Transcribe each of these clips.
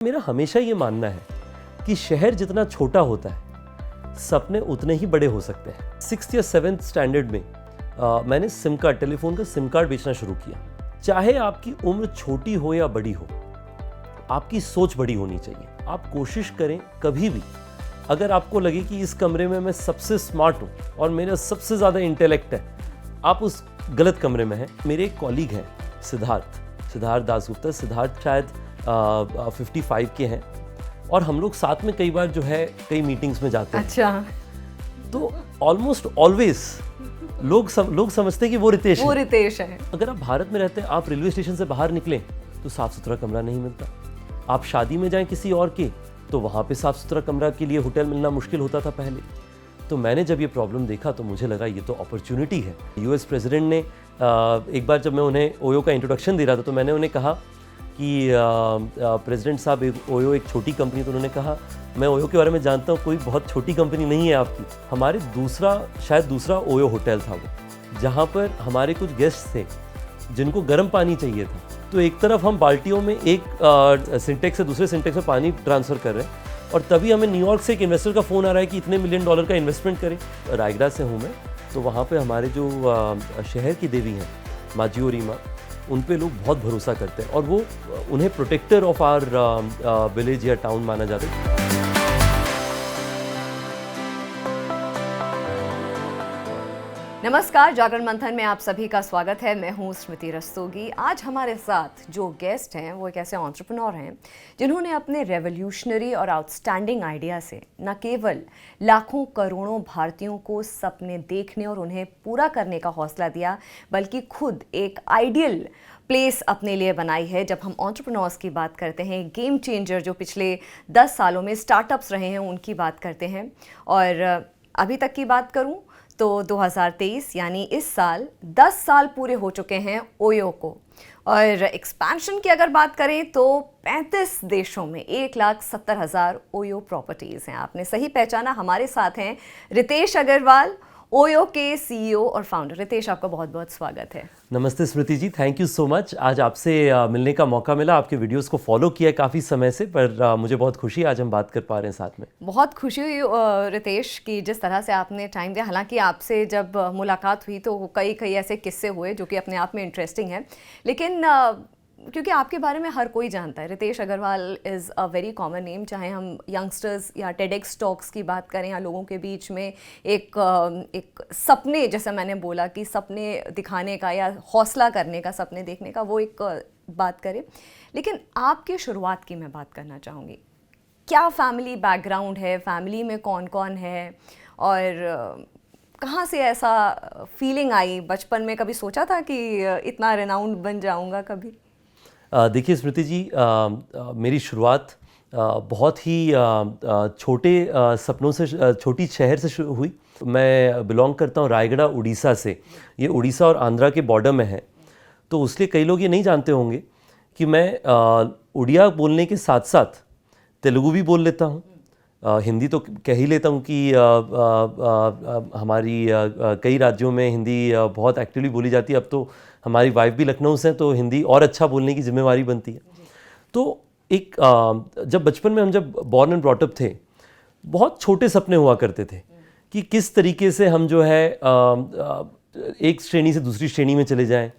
मेरा हमेशा ये मानना है कि शहर जितना छोटा होता है सपने उतने ही बड़े हो सकते हैं। 6th या 7th स्टैंडर्ड में मैंने सिम कार्ड, टेलीफोन का सिम कार्ड बेचना शुरू किया। चाहे आपकी उम्र छोटी हो या बड़ी हो, आपकी सोच बड़ी होनी चाहिए। आप कोशिश करें कभी भी, अगर आपको लगे कि इस कमरे में मैं सबसे स्मार्ट हूँ और मेरा सबसे ज़्यादा इंटेलेक्ट है, आप उस गलत कमरे में हैं। मेरे एक कॉलीग हैं सिद्धार्थ दासगुप्ता। सिद्धार्थ शायद 55 के हैं और हम लोग साथ में कई बार जो है कई मीटिंग्स में जाते हैं। अच्छा। तो ऑलमोस्ट ऑलवेज लोग समझते हैं कि वो रितेश है। अगर आप भारत में रहते हैं, आप रेलवे स्टेशन से बाहर निकलें तो साफ सुथरा कमरा नहीं मिलता। आप शादी में जाएं किसी और के, तो वहाँ पे साफ सुथरा कमरा के लिए होटल मिलना मुश्किल होता था पहले। तो मैंने जब ये प्रॉब्लम देखा तो मुझे लगा ये तो अपॉर्चुनिटी है। यूएस प्रेसिडेंट ने एक बार जब मैं उन्हें ओयो का इंट्रोडक्शन दे रहा था तो मैंने उन्हें कहा कि प्रेसिडेंट साहब, ओयो एक छोटी कंपनी। तो उन्होंने कहा, मैं ओयो के बारे में जानता हूँ, कोई बहुत छोटी कंपनी नहीं है आपकी। हमारे शायद दूसरा ओयो होटल था वो, जहाँ पर हमारे कुछ गेस्ट थे जिनको गर्म पानी चाहिए था। तो एक तरफ हम बाल्टियों में एक सिंटेक्स से दूसरे सिंटेक्स में पानी ट्रांसफ़र कर रहे हैं और तभी हमें न्यूयॉर्क से एक इन्वेस्टर का फ़ोन आ रहा है कि इतने $1 मिलियन का इन्वेस्टमेंट करें। रायगढ़ से हूँ मैं, तो वहाँ पे हमारे जो शहर की देवी हैं माजी और रीमा, उन पे लोग बहुत भरोसा करते हैं और वो उन्हें प्रोटेक्टर ऑफ आवर विलेज या टाउन माना जाता है। नमस्कार, जागरण मंथन में आप सभी का स्वागत है। मैं हूं स्मृति रस्तोगी। आज हमारे साथ जो गेस्ट हैं वो एक ऐसे एंटरप्रेन्योर हैं जिन्होंने अपने रेवोल्यूशनरी और आउटस्टैंडिंग आइडिया से न केवल लाखों करोड़ों भारतीयों को सपने देखने और उन्हें पूरा करने का हौसला दिया, बल्कि खुद एक आइडियल प्लेस अपने लिए बनाई है। जब हम एंटरप्रेन्योर्स की बात करते हैं, गेम चेंजर जो पिछले 10 सालों में स्टार्टअप्स रहे हैं उनकी बात करते हैं। और अभी तक की बात करूं तो 2023 यानी इस साल 10 साल पूरे हो चुके हैं ओयो को। और एक्सपेंशन की अगर बात करें तो 35 देशों में 1,70,000 ओयो प्रॉपर्टीज़ हैं। आपने सही पहचाना, हमारे साथ हैं रितेश अग्रवाल, ओयो के सीईओ और फाउंडर। रितेश, आपका बहुत बहुत स्वागत है। नमस्ते स्मृति जी, थैंक यू सो मच। आज आपसे मिलने का मौका मिला। आपके वीडियोस को फॉलो किया है काफ़ी समय से, पर मुझे बहुत खुशी है आज हम बात कर पा रहे हैं साथ में। बहुत खुशी हुई रितेश की जिस तरह से आपने टाइम दिया। हालांकि आपसे जब मुलाकात हुई तो कई ऐसे किस्से हुए जो कि अपने आप में इंटरेस्टिंग है, लेकिन क्योंकि आपके बारे में हर कोई जानता है। Ritesh Agarwal is a very common name, चाहे हम यंगस्टर्स या टेडेक्स टॉक्स की बात करें या लोगों के बीच में एक सपने, जैसे मैंने बोला कि सपने दिखाने का या हौसला करने का, सपने देखने का, वो एक बात करें। लेकिन आपकी शुरुआत की मैं बात करना चाहूँगी। क्या फैमिली बैकग्राउंड है, फैमिली में कौन कौन है और कहाँ से ऐसा फीलिंग आई? बचपन में कभी सोचा था कि इतना रेनाउंड बन जाऊँगा कभी? देखिए स्मृति जी, मेरी शुरुआत बहुत ही छोटे सपनों से, छोटी शहर से हुई। मैं बिलोंग करता हूँ रायगढ़, उड़ीसा से। ये उड़ीसा और आंध्रा के बॉर्डर में है, तो उसलिए कई लोग ये नहीं जानते होंगे कि मैं उड़िया बोलने के साथ साथ तेलुगु भी बोल लेता हूँ। हिंदी तो कह ही लेता हूँ कि हमारी कई राज्यों में हिंदी बहुत एक्टिवली बोली जाती है। अब तो हमारी वाइफ भी लखनऊ से, तो हिंदी और अच्छा बोलने की जिम्मेवारी बनती है। तो एक जब बचपन में हम जब बॉर्न एंड ब्रॉट अप थे, बहुत छोटे सपने हुआ करते थे कि किस तरीके से हम जो है एक श्रेणी से दूसरी श्रेणी में चले जाएं।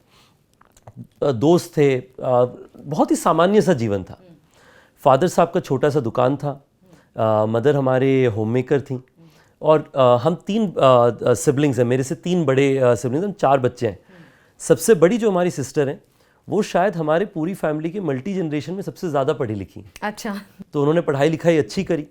दोस्त थे, बहुत ही सामान्य सा जीवन था। फादर साहब का छोटा सा दुकान था, मदर हमारे होम मेकर थी और हम 3 सिबलिंग्स हैं। मेरे से 3 बड़े सिबलिंग्स, हम 4 बच्चे हैं। सबसे बड़ी जो हमारी सिस्टर हैं वो शायद हमारे पूरी फैमिली के मल्टी जनरेशन में सबसे ज़्यादा पढ़ी लिखी। अच्छा। तो उन्होंने पढ़ाई लिखाई अच्छी करी।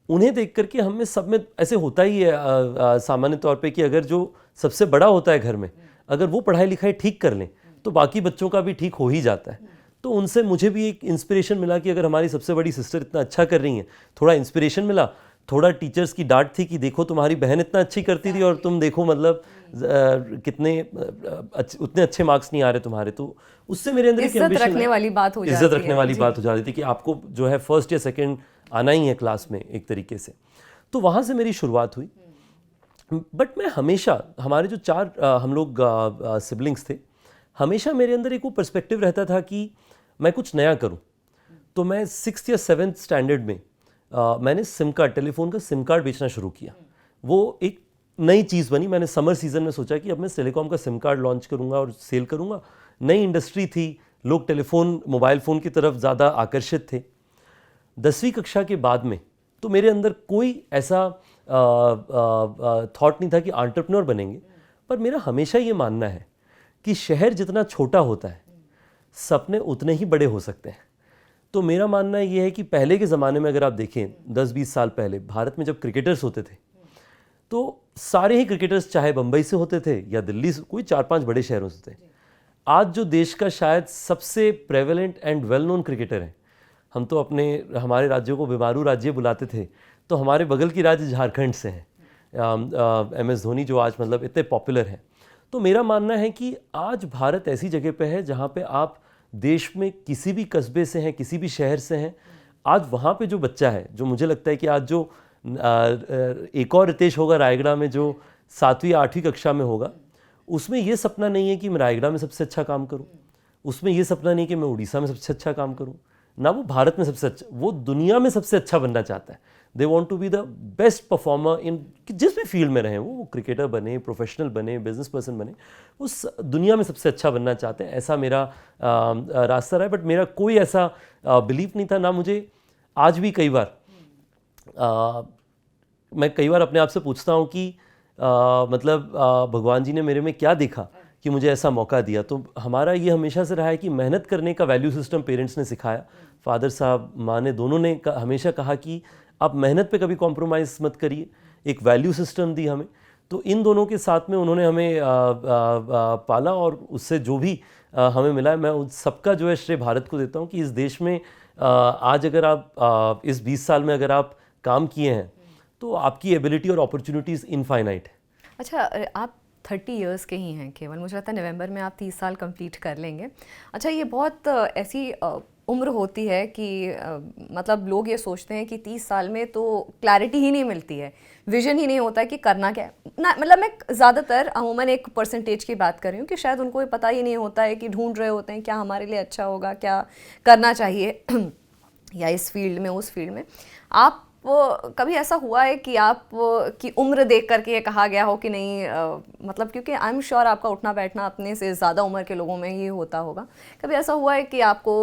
उन्हें देख करके हम में सब में ऐसे होता ही है सामान्य तौर पे कि अगर जो सबसे बड़ा होता है घर में, अगर वो पढ़ाई लिखाई ठीक कर लें तो बाकी बच्चों का भी ठीक हो ही जाता है। तो उनसे मुझे भी एक इंस्पिरेशन मिला कि अगर हमारी सबसे बड़ी सिस्टर इतना अच्छा कर रही हैं, थोड़ा इंस्पिरेशन मिला। थोड़ा टीचर्स की डांट थी कि देखो तुम्हारी बहन इतना अच्छी करती थी और तुम देखो मतलब कितने उतने अच्छे मार्क्स नहीं आ रहे तुम्हारे। तो उससे मेरे अंदर एक इज्जत रखने वाली बात हो जाती थी कि आपको जो है फर्स्ट या सेकंड आना ही है क्लास में एक तरीके से। तो वहाँ से मेरी शुरुआत हुई। बट मैं हमेशा, हमारे जो 4 हम लोग सिबलिंग्स थे, हमेशा मेरे अंदर एक वो पर्सपेक्टिव रहता था कि मैं कुछ नया करूं। तो मैं 6th या 7th स्टैंडर्ड में मैंने सिम कार्ड, टेलीफोन का सिम कार्ड बेचना शुरू किया। वो एक नई चीज़ बनी। मैंने समर सीजन में सोचा कि अब मैं टेलीकॉम का सिम कार्ड लॉन्च करूंगा और सेल करूंगा। नई इंडस्ट्री थी, लोग टेलीफोन, मोबाइल फ़ोन की तरफ ज़्यादा आकर्षित थे। 10वीं कक्षा के बाद में तो मेरे अंदर कोई ऐसा थॉट नहीं था कि एंटरप्रेन्योर बनेंगे, पर मेरा हमेशा ये मानना है कि शहर जितना छोटा होता है सपने उतने ही बड़े हो सकते हैं। तो मेरा मानना ये है कि पहले के ज़माने में अगर आप देखें 10-20 साल पहले भारत में जब क्रिकेटर्स होते थे तो सारे ही क्रिकेटर्स चाहे बम्बई से होते थे या दिल्ली से, कोई 4-5 बड़े शहरों से थे। आज जो देश का शायद सबसे prevalent and well known cricketer है, हम तो हमारे राज्यों को बीमारू राज्य बुलाते थे, तो हमारे बगल की राज्य झारखंड से हैं। MS धोनी जो आज मतलब इतने पॉपुलर हैं। तो मेरा मानना है कि आज भारत ऐसी जगह पे है जहाँ पे आप देश में किसी भी कस्बे से हैं, किसी भी शहर से हैं, आज वहाँ पे जो बच्चा है, जो मुझे लगता है कि आज जो एक और रितेश होगा रायगढ़ में जो 7वीं 8वीं कक्षा में होगा, उसमें ये सपना नहीं है कि मैं रायगढ़ में सबसे अच्छा काम करूं, उसमें ये सपना नहीं कि मैं उड़ीसा में सबसे अच्छा काम करूं, ना वो भारत में सबसे अच्छा, वो दुनिया में सबसे अच्छा बनना चाहता है। They want to be the best performer in जिस भी फील्ड में रहें, वो क्रिकेटर बने, प्रोफेशनल बने, बिजनेस पर्सन बने, उस दुनिया में सबसे अच्छा बनना चाहते हैं। ऐसा मेरा रास्ता रहा है। बट मेरा कोई ऐसा बिलीफ नहीं था, ना मुझे आज भी कई बार मैं कई बार अपने आप से पूछता हूँ कि मतलब भगवान जी ने मेरे में क्या देखा कि मुझे ऐसा मौका दिया। तो हमारा ये हमेशा से रहा है कि मेहनत करने का वैल्यू सिस्टम पेरेंट्स ने सिखाया। फादर साहब, माँ ने, दोनों ने हमेशा कहा कि आप मेहनत पे कभी कॉम्प्रोमाइज़ मत करिए। एक वैल्यू सिस्टम दी हमें। तो इन दोनों के साथ में उन्होंने हमें पाला और उससे जो भी हमें मिला है, मैं उन सबका जो है श्रेय भारत को देता हूँ कि इस देश में आज अगर आप इस 20 साल में अगर आप काम किए हैं तो आपकी एबिलिटी और अपॉर्चुनिटीज़ इनफाइनाइट है। अच्छा, आप 30 इयर्स के ही हैं केवल, मुझे लगता है नवंबर में आप 30 साल कंप्लीट कर लेंगे। अच्छा, ये बहुत ऐसी उम्र होती है कि मतलब लोग ये सोचते हैं कि 30 साल में तो क्लैरिटी ही नहीं मिलती है, विजन ही नहीं होता है कि करना क्या है ना। मतलब मैं ज़्यादातर अमूमन एक परसेंटेज की बात कर रही हूँ कि शायद उनको ये पता ही नहीं होता है कि ढूंढ रहे होते हैं क्या हमारे लिए अच्छा होगा, क्या करना चाहिए या इस फील्ड में, उस फील्ड में। आप कभी ऐसा हुआ है कि आप की उम्र देख करके ये कहा गया हो कि नहीं, मतलब क्योंकि आई एम श्योर आपका उठना बैठना अपने से ज़्यादा उम्र के लोगों में ही होता होगा, कभी ऐसा हुआ है कि आपको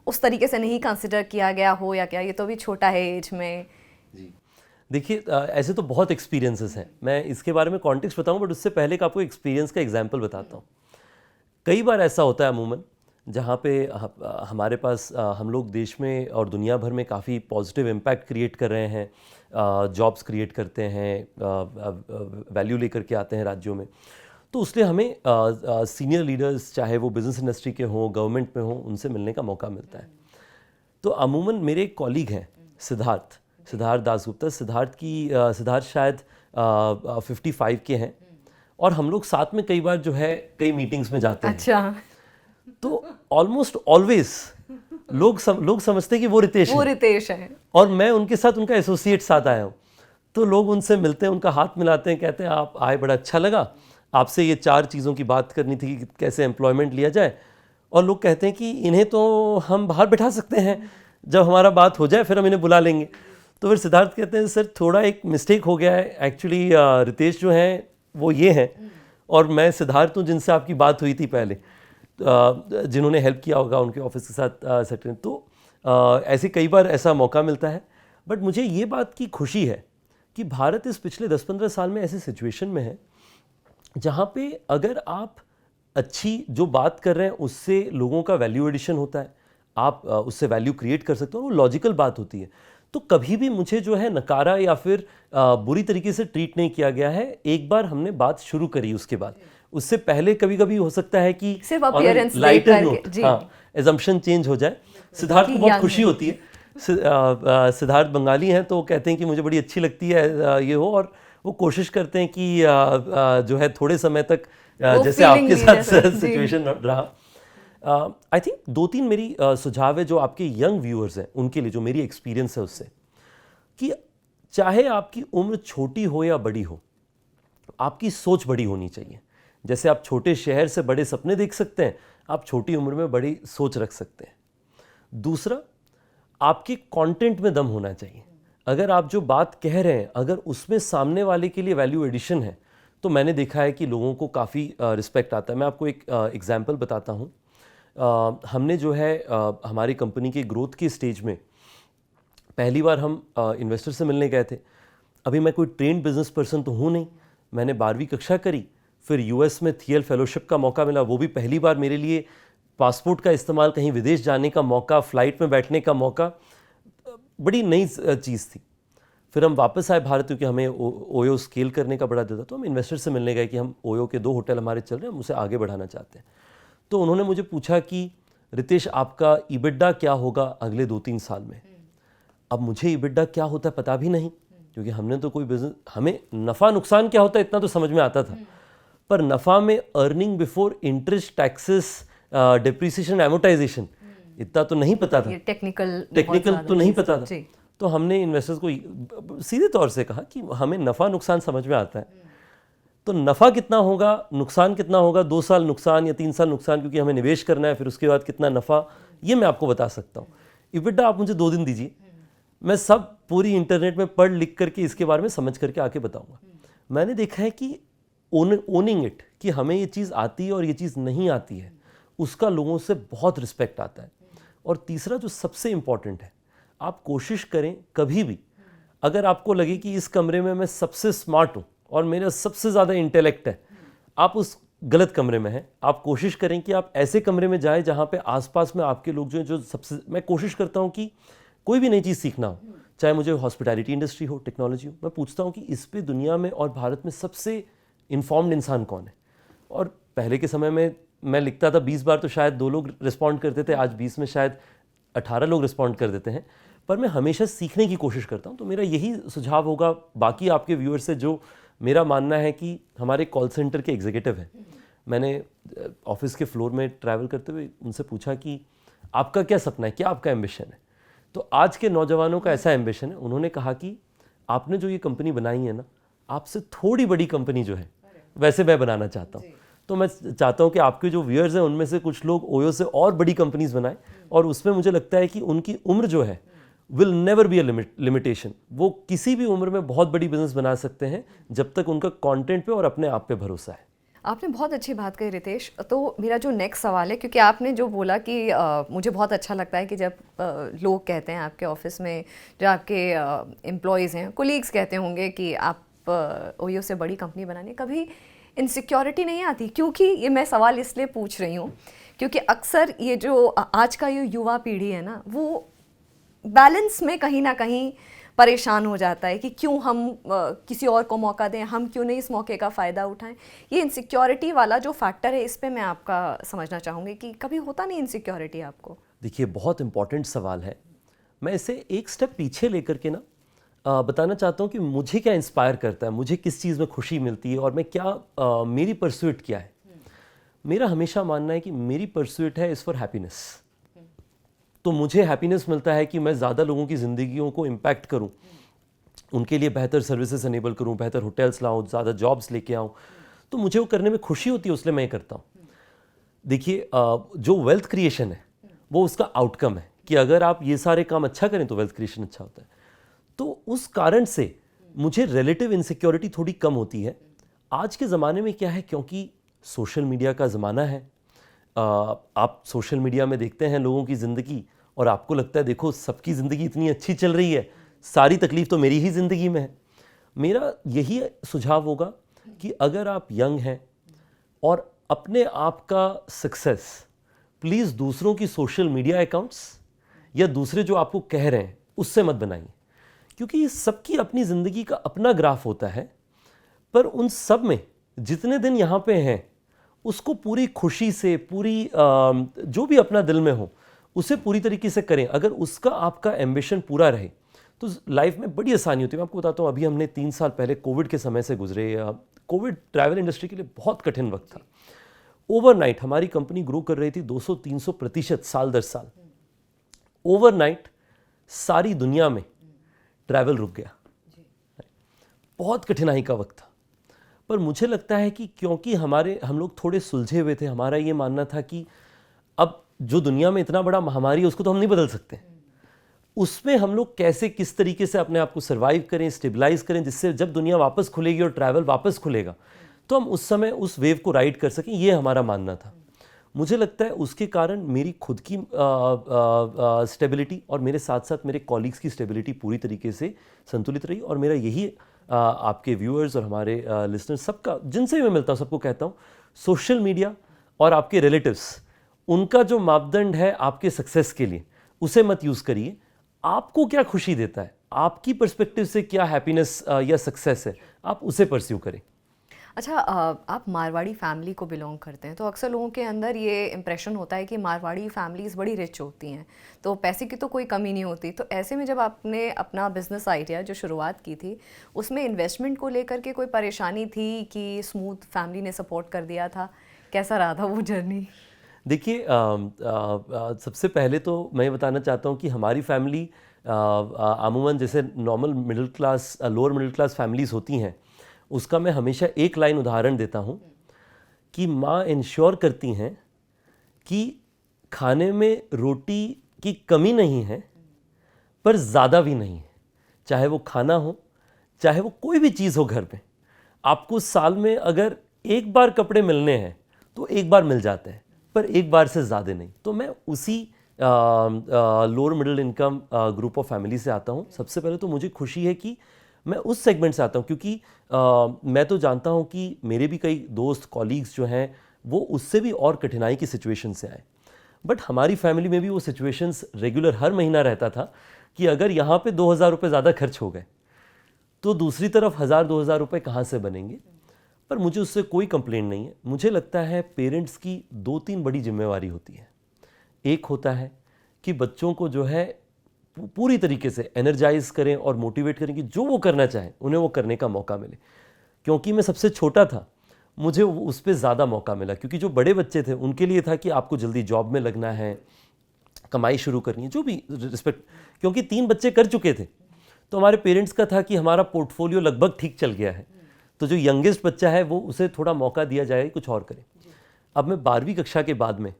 उस तरीके से नहीं कंसिडर किया गया हो, या क्या ये तो भी छोटा है एज में? जी देखिए, ऐसे तो बहुत एक्सपीरियंसेस हैं। मैं इसके बारे में कॉन्टेक्स्ट बताऊं, बट उससे पहले आपको एक्सपीरियंस का एग्जांपल बताता हूं। कई बार ऐसा होता है अमूमन जहाँ पे हमारे पास हम लोग देश में और दुनिया भर में काफ़ी पॉजिटिव इम्पैक्ट क्रिएट कर रहे हैं, जॉब्स क्रिएट करते हैं, वैल्यू लेकर के आते हैं राज्यों में। तो उसलिए हमें सीनियर लीडर्स, चाहे वो बिज़नेस इंडस्ट्री के हों, गवर्नमेंट में हों, उनसे मिलने का मौका मिलता है। तो अमूमन मेरे एक कॉलीग हैं सिद्धार्थ दासगुप्ता। सिद्धार्थ शायद 55 के हैं और हम लोग साथ में कई बार जो है कई मीटिंग्स में जाते हैं। अच्छा। तो ऑलमोस्ट ऑलवेज लोग समझते हैं कि वो रितेश है और मैं उनके साथ उनका एसोसिएट साथ आया हूँ। तो लोग उनसे मिलते हैं, उनका हाथ मिलाते हैं, कहते हैं आप आए, बड़ा अच्छा लगा, आपसे ये 4 चीज़ों की बात करनी थी कि कैसे एम्प्लॉयमेंट लिया जाए। और लोग कहते हैं कि इन्हें तो हम बाहर बैठा सकते हैं, जब हमारा बात हो जाए फिर हम इन्हें बुला लेंगे। तो फिर सिद्धार्थ कहते हैं सर थोड़ा एक मिस्टेक हो गया है, एक्चुअली रितेश जो हैं वो ये हैं और मैं सिद्धार्थ हूँ जिनसे आपकी बात हुई थी पहले, जिन्होंने हेल्प किया होगा उनके ऑफिस के साथ सेक्रेटरी। तो ऐसे कई बार ऐसा मौका मिलता है। बट मुझे ये बात की खुशी है कि भारत इस पिछले 10-15 साल में ऐसे सिचुएशन में है जहाँ पे अगर आप अच्छी जो बात कर रहे हैं उससे लोगों का वैल्यू एडिशन होता है, आप उससे वैल्यू क्रिएट कर सकते हो, वो लॉजिकल बात होती है। तो कभी भी मुझे जो है नकारा या फिर बुरी तरीके से ट्रीट नहीं किया गया है। एक बार हमने बात शुरू करी, उसके बाद उससे पहले कभी कभी हो सकता है कि सिर्फ अपीयरेंस लाइटर नोट, हाँ, एजम्पशन चेंज हो जाए। सिद्धार्थ को बहुत खुशी होती है, सिद्धार्थ बंगाली हैं तो कहते हैं कि मुझे बड़ी अच्छी लगती है ये हो, और वो कोशिश करते हैं कि जो है थोड़े समय तक जैसे आपके साथ सिचुएशन रहा। आई थिंक 2-3 मेरी सुझाव है जो आपके यंग व्यूअर्स हैं उनके लिए, जो मेरी एक्सपीरियंस है उससे, कि चाहे आपकी उम्र छोटी हो या बड़ी हो, आपकी सोच बड़ी होनी चाहिए। जैसे आप छोटे शहर से बड़े सपने देख सकते हैं, आप छोटी उम्र में बड़ी सोच रख सकते हैं। दूसरा, आपके कंटेंट में दम होना चाहिए। अगर आप जो बात कह रहे हैं अगर उसमें सामने वाले के लिए वैल्यू एडिशन है तो मैंने देखा है कि लोगों को काफ़ी रिस्पेक्ट आता है। मैं आपको एक एग्जांपल बताता हूँ। हमने जो है हमारी कंपनी के ग्रोथ के स्टेज में पहली बार हम इन्वेस्टर से मिलने गए थे। अभी मैं कोई ट्रेंड बिजनेस पर्सन तो हूँ नहीं, मैंने 12वीं कक्षा करी, फिर यूएस में थियल फेलोशिप का मौका मिला, वो भी पहली बार मेरे लिए। पासपोर्ट का इस्तेमाल, कहीं विदेश जाने का मौका, फ़्लाइट में बैठने का मौका, बड़ी नई चीज़ थी। फिर हम वापस आए भारत क्योंकि हमें ओयो स्केल करने का बड़ा दिल था। तो हम इन्वेस्टर से मिलने गए कि हम ओयो के 2 होटल हमारे चल रहे हैं, हम उसे आगे बढ़ाना चाहते हैं। तो उन्होंने मुझे पूछा कि रितेश आपका ईबिड्डा क्या होगा अगले 2-3 साल में। अब मुझे ईबिड्डा क्या होता है पता भी नहीं, क्योंकि हमने तो कोई बिजनेस, हमें नफ़ा नुकसान क्या होता है इतना तो समझ में आता था, पर नफ़ा में earning before interest, taxes, depreciation, amortization, इतना तो नहीं पता था। टेक्निकल तो नहीं पता था। तो हमने इन्वेस्टर्स को सीधे तौर से कहा कि हमें नफ़ा नुकसान समझ में आता है, तो नफ़ा कितना होगा, नुकसान कितना होगा, 2 साल नुकसान या 3 साल नुकसान, क्योंकि हमें निवेश करना है, फिर उसके बाद कितना नफ़ा, ये मैं आपको बता सकता हूँ। इबिड्डा आप मुझे 2 दिन दीजिए, मैं सब पूरी इंटरनेट में पढ़ लिख करके इसके बारे में समझ करके आके बताऊँगा। मैंने देखा है कि ओनिंग इट, कि हमें ये चीज़ आती है और ये चीज़ नहीं आती है, उसका लोगों से बहुत रिस्पेक्ट आता है। और तीसरा जो सबसे इम्पॉर्टेंट है, आप कोशिश करें कभी भी, अगर आपको लगे कि इस कमरे में मैं सबसे स्मार्ट हूँ और मेरा सबसे ज़्यादा इंटेलेक्ट है, आप उस गलत कमरे में हैं। आप कोशिश करें कि आप ऐसे कमरे में जाएं जहाँ पे आसपास में आपके लोग जो सबसे, मैं कोशिश करता हूँ कि कोई भी नई चीज़ सीखना हो, चाहे मुझे हॉस्पिटैलिटी इंडस्ट्री हो, टेक्नोलॉजी हो, मैं पूछता हूँ कि इस पे दुनिया में और भारत में सबसे इन्फॉर्म्ड इंसान कौन है। और पहले के समय में मैं लिखता था 20 बार तो शायद 2 लोग रिस्पॉन्ड करते थे, आज 20 में शायद 18 लोग रिस्पॉन्ड कर देते हैं। पर मैं हमेशा सीखने की कोशिश करता हूँ। तो मेरा यही सुझाव होगा बाकी आपके व्यूअर्स से, जो मेरा मानना है कि हमारे कॉल सेंटर के एग्जीक्यूटिव हैं, मैंने ऑफिस के फ्लोर में ट्रैवल करते हुए उनसे पूछा कि आपका क्या सपना है, क्या आपका एम्बिशन है। तो आज के नौजवानों का ऐसा एम्बिशन है, उन्होंने कहा कि आपने जो ये कंपनी बनाई है ना, आपसे थोड़ी बड़ी कंपनी जो है वैसे मैं बनाना चाहता हूँ। तो मैं चाहता हूँ कि आपके जो व्यूअर्स हैं उनमें से कुछ लोग ओयो से और बड़ी कंपनीज बनाएं, और उसमें मुझे लगता है कि उनकी उम्र जो है will never be a limitation. वो किसी भी उम्र में बहुत बड़ी बिजनेस बना सकते हैं जब तक उनका कंटेंट पे और अपने आप पे भरोसा है। आपने बहुत अच्छी बात कही रितेश। तो मेरा जो नेक्स्ट सवाल है, क्योंकि आपने जो बोला कि मुझे बहुत अच्छा लगता है कि जब लोग कहते हैं आपके ऑफिस में, जो आपके एम्प्लॉयज़ हैं, कोलीग्स कहते होंगे कि आप ओयो से बड़ी कंपनी बनाने, कभी इनसिक्योरिटी नहीं आती? क्योंकि ये मैं सवाल इसलिए पूछ रही हूँ क्योंकि अक्सर ये जो आज का ये युवा पीढ़ी है ना, वो बैलेंस में कहीं ना कहीं परेशान हो जाता है कि क्यों हम किसी और को मौका दें, हम क्यों नहीं इस मौके का फ़ायदा उठाएं। ये इनसिक्योरिटी वाला जो फैक्टर है, इस पे मैं आपका समझना चाहूँगी कि कभी होता नहीं इनसिक्योरिटी आपको? देखिए, बहुत इंपॉर्टेंट सवाल है। मैं इसे एक स्टेप पीछे लेकर के ना बताना चाहता हूँ कि मुझे क्या इंस्पायर करता है, मुझे किस चीज़ में खुशी मिलती है, और मैं क्या मेरी परस्यूट क्या है। मेरा हमेशा मानना है कि मेरी परस्यूट है इज़ फॉर हैप्पीनेस। तो मुझे हैप्पीनेस मिलता है कि मैं ज़्यादा लोगों की ज़िंदगियों को इम्पैक्ट करूं, उनके लिए बेहतर सर्विसेज अनेबल करूं, बेहतर होटल्स लाऊं, ज़्यादा जॉब्स लेके आऊं। तो मुझे वो करने में खुशी होती है, इसलिए मैं ये करता हूं। देखिए, जो वेल्थ क्रिएशन है वो उसका आउटकम है कि अगर आप ये सारे काम अच्छा करें तो वेल्थ क्रिएशन अच्छा होता है। तो उस कारण से मुझे रिलेटिव इनसिक्योरिटी थोड़ी कम होती है। आज के ज़माने में क्या है, क्योंकि सोशल मीडिया का ज़माना है, आप सोशल मीडिया में देखते हैं लोगों की ज़िंदगी और आपको लगता है देखो सबकी ज़िंदगी इतनी अच्छी चल रही है, सारी तकलीफ़ तो मेरी ही ज़िंदगी में है। मेरा यही सुझाव होगा कि अगर आप यंग हैं और अपने आप का सक्सेस प्लीज़ दूसरों की सोशल मीडिया अकाउंट्स या दूसरे जो आपको कह रहे हैं उससे मत बनाइए, क्योंकि सबकी अपनी ज़िंदगी का अपना ग्राफ होता है। पर उन सब में जितने दिन यहाँ पे हैं उसको पूरी खुशी से, पूरी जो भी अपना दिल में हो उसे पूरी तरीके से करें। अगर उसका आपका एम्बिशन पूरा रहे तो लाइफ में बड़ी आसानी होती है। मैं आपको बताता हूँ, अभी हमने 3 साल पहले कोविड के समय से गुजरे। कोविड ट्रैवल इंडस्ट्री के लिए बहुत कठिन वक्त था। ओवरनाइट हमारी कंपनी ग्रो कर रही थी 200-300% साल दर साल। ओवरनाइट सारी दुनिया में ट्रैवल रुक गया। बहुत कठिनाई का वक्त था। पर मुझे लगता है कि क्योंकि हम लोग थोड़े सुलझे हुए थे, हमारा ये मानना था कि अब जो दुनिया में इतना बड़ा महामारी है उसको तो हम नहीं बदल सकते, उसमें हम लोग कैसे किस तरीके से अपने आप को सर्वाइव करें, स्टेबलाइज करें, जिससे जब दुनिया वापस खुलेगी और ट्रैवल वापस खुलेगा तो हम उस समय उस वेव को राइड कर सकें, ये हमारा मानना था। मुझे लगता है उसके कारण मेरी खुद की स्टेबिलिटी और मेरे साथ साथ मेरे कॉलीग्स की स्टेबिलिटी पूरी तरीके से संतुलित रही। और मेरा यही आपके व्यूअर्स और हमारे लिसनर्स सबका, जिनसे भी मैं मिलता हूँ, सबको कहता हूँ, सोशल मीडिया और आपके रिलेटिव्स, उनका जो मापदंड है आपके सक्सेस के लिए, उसे मत यूज़ करिए। आपको क्या खुशी देता है, आपकी पर्सपेक्टिव से क्या हैप्पीनेस या सक्सेस है, आप उसे परस्यू करें। अच्छा, आप मारवाड़ी फैमिली को बिलोंग करते हैं, तो अक्सर लोगों के अंदर ये इम्प्रेशन होता है कि मारवाड़ी फैमिलीज़ बड़ी रिच होती हैं, तो पैसे की तो कोई कमी नहीं होती। तो ऐसे में जब आपने अपना बिजनेस आइडिया जो शुरुआत की थी, उसमें इन्वेस्टमेंट को लेकर के कोई परेशानी थी कि स्मूथ फैमिली ने सपोर्ट कर दिया था? कैसा रहा था वो जर्नी? देखिए, सबसे पहले तो मैं बताना चाहता हूँ कि हमारी फैमिली अमूमन जैसे normal middle class, lower middle class families होती हैं, उसका मैं हमेशा एक लाइन उदाहरण देता हूँ कि माँ इंश्योर करती हैं कि खाने में रोटी की कमी नहीं है, पर ज़्यादा भी नहीं है। चाहे वो खाना हो, चाहे वो कोई भी चीज़ हो घर में, आपको साल में अगर एक बार कपड़े मिलने हैं तो एक बार मिल जाते हैं, पर एक बार से ज़्यादा नहीं। तो मैं उसी lower middle income group of family से आता हूँ। सबसे पहले तो मुझे खुशी है कि मैं उस सेगमेंट से आता हूँ, क्योंकि मैं तो जानता हूँ कि मेरे भी कई दोस्त, कॉलीग्स जो हैं, वो उससे भी और कठिनाई की सिचुएशन से आए। बट हमारी फैमिली में भी वो सिचुएशंस रेगुलर हर महीना रहता था कि अगर यहाँ पे 2,000 रुपये ज़्यादा खर्च हो गए तो दूसरी तरफ 1,000-2,000 रुपये कहाँ से बनेंगे। पर मुझे उससे कोई कंप्लेंट नहीं है। मुझे लगता है पेरेंट्स की 2-3 बड़ी जिम्मेवारी होती है। एक होता है कि बच्चों को जो है पूरी तरीके से एनर्जाइज करें और मोटिवेट करें कि जो वो करना चाहें उन्हें वो करने का मौका मिले। क्योंकि मैं सबसे छोटा था, मुझे उस पर ज़्यादा मौका मिला, क्योंकि जो बड़े बच्चे थे उनके लिए था कि आपको जल्दी जॉब में लगना है, कमाई शुरू करनी है, जो भी रिस्पेक्ट। क्योंकि 3 बच्चे कर चुके थे तो हमारे पेरेंट्स का था कि हमारा पोर्टफोलियो लगभग ठीक चल गया है, तो जो यंगेस्ट बच्चा है वो उसे थोड़ा मौका दिया जाए कुछ और करे। अब मैं 12वीं कक्षा के बाद में,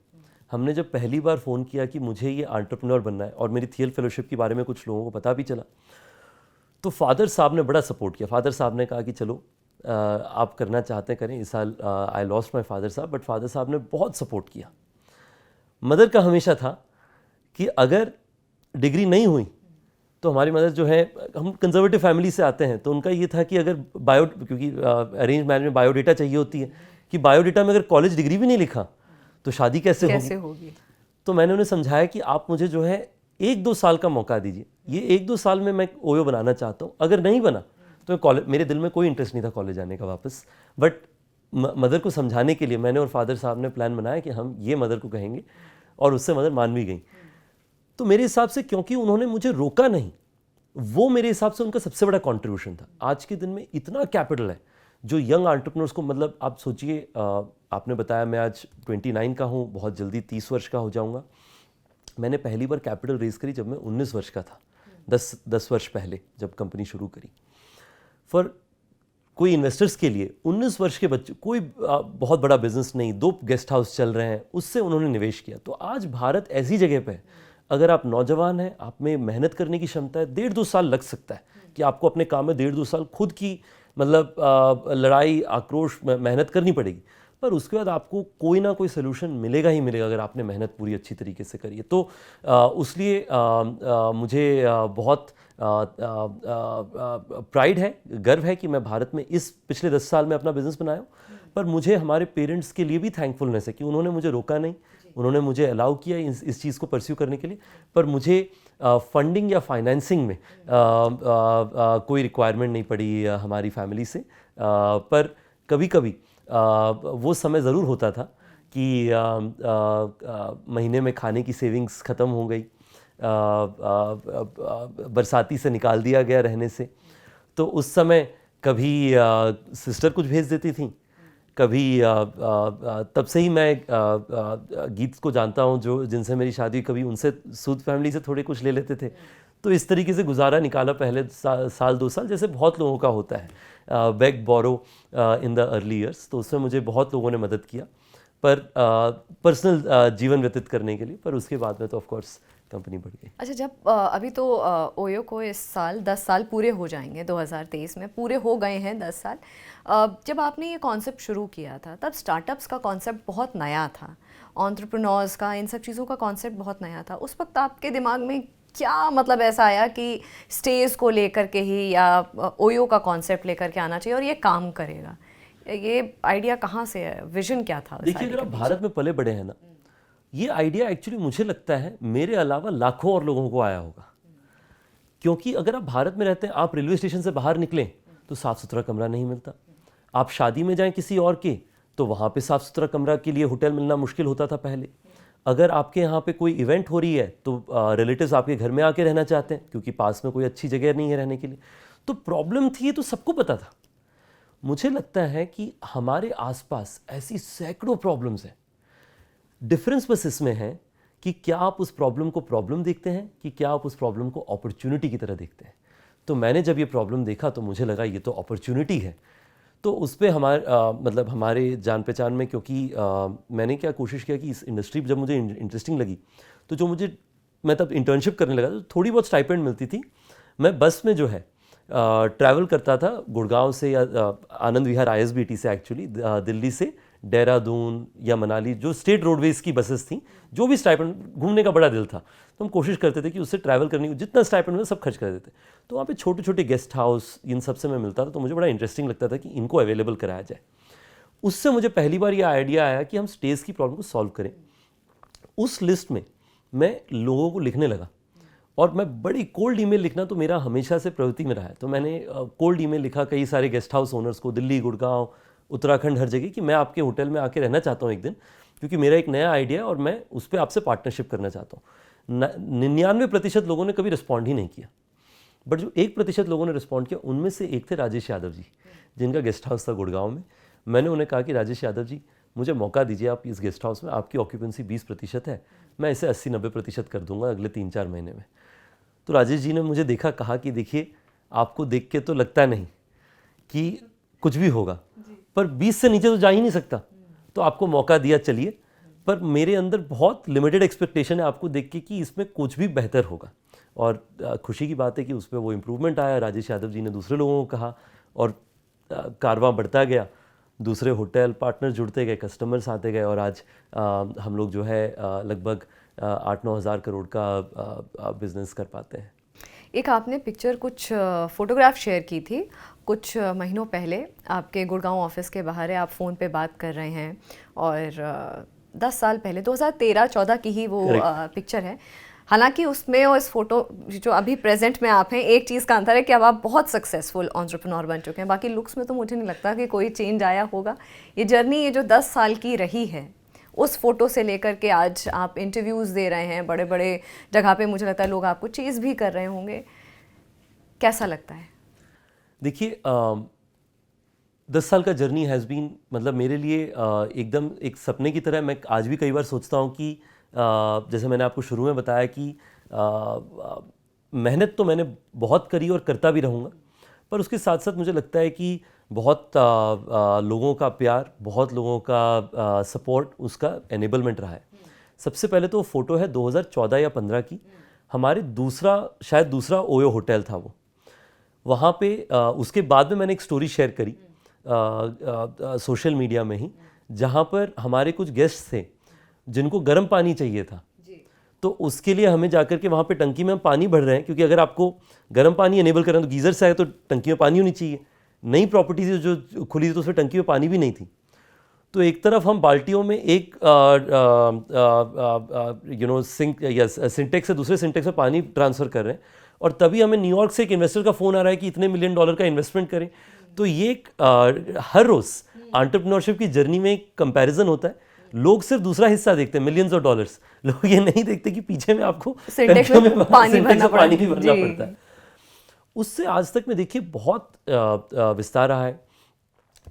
हमने जब पहली बार फ़ोन किया कि मुझे ये एंटरप्रेन्योर बनना है और मेरी थियल फेलोशिप के बारे में कुछ लोगों को पता भी चला, तो फादर साहब ने बड़ा सपोर्ट किया। फादर साहब ने कहा कि चलो आप करना चाहते हैं करें। इस साल आई लॉस्ट माई फादर साहब, बट फादर साहब ने बहुत सपोर्ट किया। मदर का हमेशा था कि अगर डिग्री नहीं हुई तो हमारी मदर जो है, हम कंजर्वेटिव फैमिली से आते हैं, तो उनका ये था कि अगर क्योंकि अरेंज मैरिज में बायोडेटा चाहिए होती है, कि बायोडेटा में अगर कॉलेज डिग्री भी नहीं लिखा तो शादी कैसे होगी। तो मैंने उन्हें समझाया कि आप मुझे जो है 1-2 साल का मौका दीजिए, ये 1-2 साल में मैं ओयो बनाना चाहता हूँ। अगर नहीं बना तो कॉलेज, मेरे दिल में कोई इंटरेस्ट नहीं था कॉलेज जाने का वापस, बट मदर को समझाने के लिए मैंने और फादर साहब ने प्लान बनाया कि हम ये मदर को कहेंगे, और उससे मदर मान भी गई। तो मेरे हिसाब से, क्योंकि उन्होंने मुझे रोका नहीं, वो मेरे हिसाब से उनका सबसे बड़ा कंट्रीब्यूशन था। आज के दिन में इतना कैपिटल है जो यंग एंटरप्रेन्योर्स को, मतलब आप सोचिए, आपने बताया मैं आज 29 का हूँ, बहुत जल्दी 30 वर्ष का हो जाऊँगा। मैंने पहली बार कैपिटल रेज करी जब मैं 19 वर्ष का था, 10 वर्ष पहले जब कंपनी शुरू करी। फॉर कोई इन्वेस्टर्स के लिए 19 वर्ष के बच्चे, कोई बहुत बड़ा बिजनेस नहीं, 2 गेस्ट हाउस चल रहे हैं, उससे उन्होंने निवेश किया। तो आज भारत ऐसी जगह पे है, अगर आप नौजवान हैं, आप में मेहनत करने की क्षमता है, 1.5-2 साल लग सकता है कि आपको अपने काम में 1.5-2 साल खुद की, मतलब लड़ाई, आक्रोश, मेहनत करनी पड़ेगी, पर उसके बाद आपको कोई ना कोई सोल्यूशन मिलेगा ही मिलेगा अगर आपने मेहनत पूरी अच्छी तरीके से करी है। तो उसलिए मुझे बहुत प्राइड है, गर्व है कि मैं भारत में इस पिछले 10 साल में अपना बिजनेस बनाया हूँ। पर मुझे हमारे पेरेंट्स के लिए भी थैंकफुलनेस है कि उन्होंने मुझे रोका नहीं, उन्होंने मुझे अलाउ किया इस चीज़ को परस्यू करने के लिए। पर मुझे फंडिंग या फाइनेंसिंग में कोई रिक्वायरमेंट नहीं पड़ी हमारी फैमिली से। पर कभी कभी वो समय ज़रूर होता था कि महीने में खाने की सेविंग्स ख़त्म हो गई, बरसाती से निकाल दिया गया रहने से, तो उस समय कभी सिस्टर कुछ भेज देती थी, कभी तब से ही मैं गीत को जानता हूँ जो जिनसे मेरी शादी, कभी उनसे सूद फैमिली से थोड़े कुछ ले लेते थे। तो इस तरीके से गुजारा निकाला पहले साल 2 साल, जैसे बहुत लोगों का होता है, beg borrow in the early years. तो उसमें मुझे बहुत लोगों ने मदद किया। पर पर्सनल जीवन व्यतीत करने के लिए, पर उसके बाद में तो ऑफ कोर्स कंपनी बढ़ गई। अच्छा, जब अभी तो ओयो को इस साल 10 साल पूरे हो जाएंगे, 2023 में पूरे हो गए हैं 10 साल। जब आपने ये कॉन्सेप्ट शुरू किया था तब स्टार्टअप्स का कॉन्सेप्ट बहुत नया था, एंटरप्रेन्योर्स का, इन सब चीज़ों का कॉन्सेप्ट बहुत नया था। उस वक्त आपके दिमाग में क्या मतलब ऐसा आया कि स्टेज को लेकर के ही या ओयो का कॉन्सेप्ट लेकर के आना चाहिए और ये काम करेगा? ये आइडिया कहाँ से है, विजन क्या था? देखिए, अगर आप भारत में पले बड़े हैं ना, ये आइडिया एक्चुअली मुझे लगता है मेरे अलावा लाखों और लोगों को आया होगा। क्योंकि अगर आप भारत में रहते हैं, आप रेलवे स्टेशन से बाहर निकलें तो साफ़ सुथरा कमरा नहीं मिलता। आप शादी में जाएं किसी और के, तो वहाँ पे साफ़ सुथरा कमरा के लिए होटल मिलना मुश्किल होता था पहले। अगर आपके यहाँ पे कोई इवेंट हो रही है तो रिलेटिव्स आपके घर में आके रहना चाहते हैं, क्योंकि पास में कोई अच्छी जगह नहीं है रहने के लिए। तो प्रॉब्लम थी, ये तो सबको पता था। मुझे लगता है कि हमारे आसपास ऐसी सैकड़ों प्रॉब्लम्स हैं। डिफरेंस बस इसमें है कि क्या आप उस प्रॉब्लम को प्रॉब्लम देखते हैं कि क्या आप उस प्रॉब्लम को अपॉर्चुनिटी की तरह देखते हैं। तो मैंने जब ये प्रॉब्लम देखा तो मुझे लगा ये तो अपॉर्चुनिटी है। तो उस पर मतलब हमारे जान पहचान में, क्योंकि मैंने क्या कोशिश किया कि इस इंडस्ट्री जब मुझे इंटरेस्टिंग लगी, तो मैं तब इंटर्नशिप करने लगा, तो थोड़ी बहुत स्टाइपेंड मिलती थी। मैं बस में जो है ट्रैवल करता था गुड़गांव से या आनंद विहार ISBT से, एक्चुअली दिल्ली से देहरादून या मनाली, जो स्टेट रोडवेज़ की बसेस थी, जो भी स्टाइपेंड, घूमने का बड़ा दिल था, तो हम कोशिश करते थे कि उससे ट्रैवल करने की जितना स्टाइपेंड मिला सब खर्च कर देते। तो वहाँ पे छोटे छोटे गेस्ट हाउस, इन सब से मैं मिलता था, तो मुझे बड़ा इंटरेस्टिंग लगता था कि इनको अवेलेबल कराया जाए। उससे मुझे पहली बार ये आइडिया आया कि हम स्टेज की प्रॉब्लम को सॉल्व करें। उस लिस्ट में मैं लोगों को लिखने लगा, और मैं बड़ी कोल्ड ईमेल लिखना तो मेरा हमेशा से प्रवृत्ति में रहा है। तो मैंने कोल्ड ईमेल लिखा कई सारे गेस्ट हाउस ओनर्स को, दिल्ली, गुड़गांव, उत्तराखंड, हर जगह, कि मैं आपके होटल में आके रहना चाहता हूँ एक दिन, क्योंकि मेरा एक नया आइडिया है और मैं उस पर आपसे पार्टनरशिप करना चाहता हूँ। 99% लोगों ने कभी रिस्पॉन्ड ही नहीं किया, बट जो 1% लोगों ने रिस्पॉन्ड किया, उनमें से एक थे राजेश यादव जी, जिनका गेस्ट हाउस था गुड़गांव में। मैंने उन्हें कहा कि राजेश यादव जी, मुझे मौका दीजिए, आप इस गेस्ट हाउस में, आपकी ऑक्यूपेंसी 20% है, मैं इसे 80-90% कर दूंगा अगले 3-4 महीने में। तो राजेश जी ने मुझे देखा, कहा कि देखिए, आपको देख के तो लगता नहीं कि कुछ भी होगा, पर 20 से नीचे तो जा ही नहीं सकता, तो आपको मौका दिया, चलिए। पर मेरे अंदर बहुत लिमिटेड एक्सपेक्टेशन है आपको देख के कि इसमें कुछ भी बेहतर होगा, और खुशी की बात है कि उसमें वो इम्प्रूवमेंट आया। राजेश यादव जी ने दूसरे लोगों को कहा, और कारवां बढ़ता गया, दूसरे होटल पार्टनर जुड़ते गए, कस्टमर्स आते गए, और आज हम लोग जो है लगभग 8-9 हज़ार करोड़ का बिजनेस कर पाते हैं। एक आपने पिक्चर, कुछ फोटोग्राफ शेयर की थी कुछ महीनों पहले, आपके गुड़गांव ऑफिस के बाहर है, आप फ़ोन पे बात कर रहे हैं, और 10 साल पहले 2013-14 की ही वो पिक्चर है। हालांकि उसमें और इस फोटो जो अभी प्रेजेंट में आप हैं, एक चीज़ का अंतर है कि अब आप बहुत सक्सेसफुल एंटरप्रेन्योर बन चुके हैं। बाकी लुक्स में तो मुझे नहीं लगता कि कोई चेंज आया होगा। ये जर्नी, ये जो 10 साल की रही है, उस फोटो से लेकर के आज आप इंटरव्यूज़ दे रहे हैं बड़े बड़े जगह पे, मुझे लगता है लोग आपको चेज़ भी कर रहे होंगे। कैसा लगता है? देखिए, 10 साल का जर्नी हैज़ बीन, मतलब मेरे लिए एकदम एक सपने की तरह। मैं आज भी कई बार सोचता हूँ कि जैसे मैंने आपको शुरू में बताया कि मेहनत तो मैंने बहुत करी और करता भी रहूँगा, पर उसके साथ साथ मुझे लगता है कि बहुत लोगों का प्यार, बहुत लोगों का सपोर्ट, उसका एनेबलमेंट रहा है। सबसे पहले तो फ़ोटो है 2014 या 15 की, हमारे शायद दूसरा ओयो होटल था वो, वहाँ पे उसके बाद में मैंने एक स्टोरी शेयर करी सोशल मीडिया में ही, जहाँ पर हमारे कुछ गेस्ट थे जिनको गर्म पानी चाहिए था, तो उसके लिए हमें जाकर के वहाँ पे टंकी में हम पानी भर रहे हैं, क्योंकि अगर आपको गर्म पानी इनेबल करना तो गीज़र से आए तो टंकी में पानी होनी चाहिए। नई प्रॉपर्टी जो खुली थी तो उसमें टंकी में पानी भी नहीं थी। तो एक तरफ हम बाल्टियों में एक सिंटेक्स से दूसरे सिंटेक्स में पानी ट्रांसफ़र कर रहे हैं, और तभी हमें न्यूयॉर्क से एक इन्वेस्टर का फ़ोन आ रहा है कि इतने $1 मिलियन का इन्वेस्टमेंट करें। तो ये हर रोज़ एंटरप्रेन्योरशिप की जर्नी में एक कंपैरिजन होता है। लोग सिर्फ दूसरा हिस्सा देखते हैं, मिलियंस ऑफ डॉलर्स, लोग ये नहीं देखते कि पीछे में आपको सिंटेक्स में पानी भरना पड़ता है। उससे आज तक में देखिए बहुत विस्तार रहा है।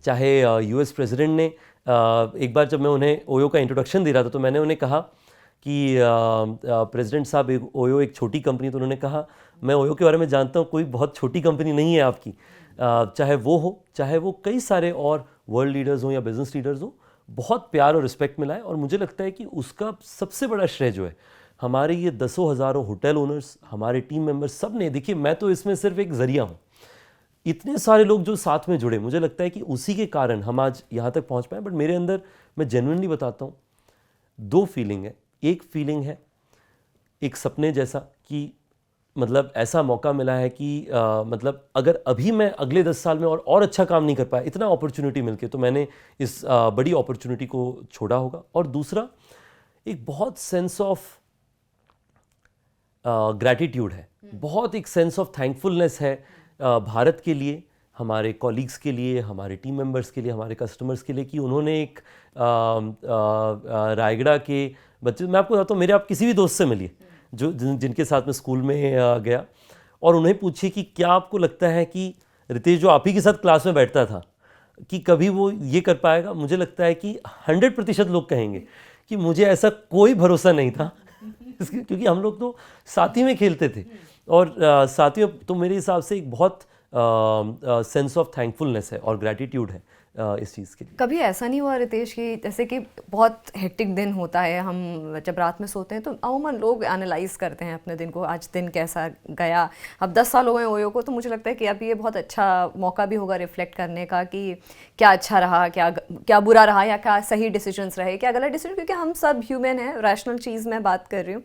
चाहे US प्रेसिडेंट ने एक बार जब मैं उन्हें ओयो का इंट्रोडक्शन दे रहा था, तो मैंने उन्हें कहा कि प्रेसिडेंट साहब, ओयो एक छोटी कंपनी, तो उन्होंने कहा मैं ओयो के बारे में जानता हूँ, कोई बहुत छोटी कंपनी नहीं है आपकी। चाहे वो हो, चाहे वो कई सारे और वर्ल्ड लीडर्स हों या बिजनेस लीडर्स हों, बहुत प्यार और रिस्पेक्ट मिला है। और मुझे लगता है कि उसका सबसे बड़ा श्रेय जो है हमारे ये दसों हज़ारों होटल ओनर्स, हमारे टीम मेंबर्स, सब ने। देखिए, मैं तो इसमें सिर्फ एक ज़रिया हूँ। इतने सारे लोग जो साथ में जुड़े, मुझे लगता है कि उसी के कारण हम आज यहाँ तक पहुँच पाए। बट मेरे अंदर, मैं जेन्युइनली बताता हूँ, दो फीलिंग है। एक फीलिंग है एक सपने जैसा कि मतलब ऐसा मौका मिला है कि मतलब अगर अभी मैं अगले 10 साल में और अच्छा काम नहीं कर पाया, इतना अपॉर्चुनिटी मिलके, तो मैंने इस बड़ी अपॉर्चुनिटी को छोड़ा होगा। और दूसरा, एक बहुत सेंस ऑफ ग्रैटिट्यूड है, बहुत एक सेंस ऑफ थैंकफुलनेस है भारत के लिए, हमारे कॉलीग्स के लिए, हमारे टीम मेंबर्स के लिए, हमारे कस्टमर्स के लिए, कि उन्होंने एक रायगढ़ के बच्चे, मैं आपको बताता हूँ, मेरे आप किसी भी दोस्त से मिलिए जो जिनके साथ मैं स्कूल में गया, और उन्हें पूछिए कि क्या आपको लगता है कि रितेश जो आप ही के साथ क्लास में बैठता था, कि कभी वो ये कर पाएगा। मुझे लगता है कि 100% लोग कहेंगे कि मुझे ऐसा कोई भरोसा नहीं था क्योंकि हम लोग तो साथ ही में खेलते थे, और साथ ही में, तो मेरे हिसाब से एक बहुत सेंस ऑफ थैंकफुलनेस है और ग्रैटिट्यूड है इस चीज़ के लिए। कभी ऐसा नहीं हुआ रितेश कि जैसे कि बहुत हेक्टिक दिन होता है, हम जब रात में सोते हैं तो अमूमन लोग एनालाइज करते हैं अपने दिन को, आज दिन कैसा गया। अब 10 साल हो गए ओयो को, तो मुझे लगता है कि अब ये बहुत अच्छा मौका भी होगा रिफ्लेक्ट करने का कि क्या अच्छा रहा, क्या बुरा रहा, या क्या सही डिसीजंस रहे, क्या गलत डिसीजन, क्योंकि हम सब ह्यूमन हैं, रैशनल चीज़ मैं बात कर रही हूँ।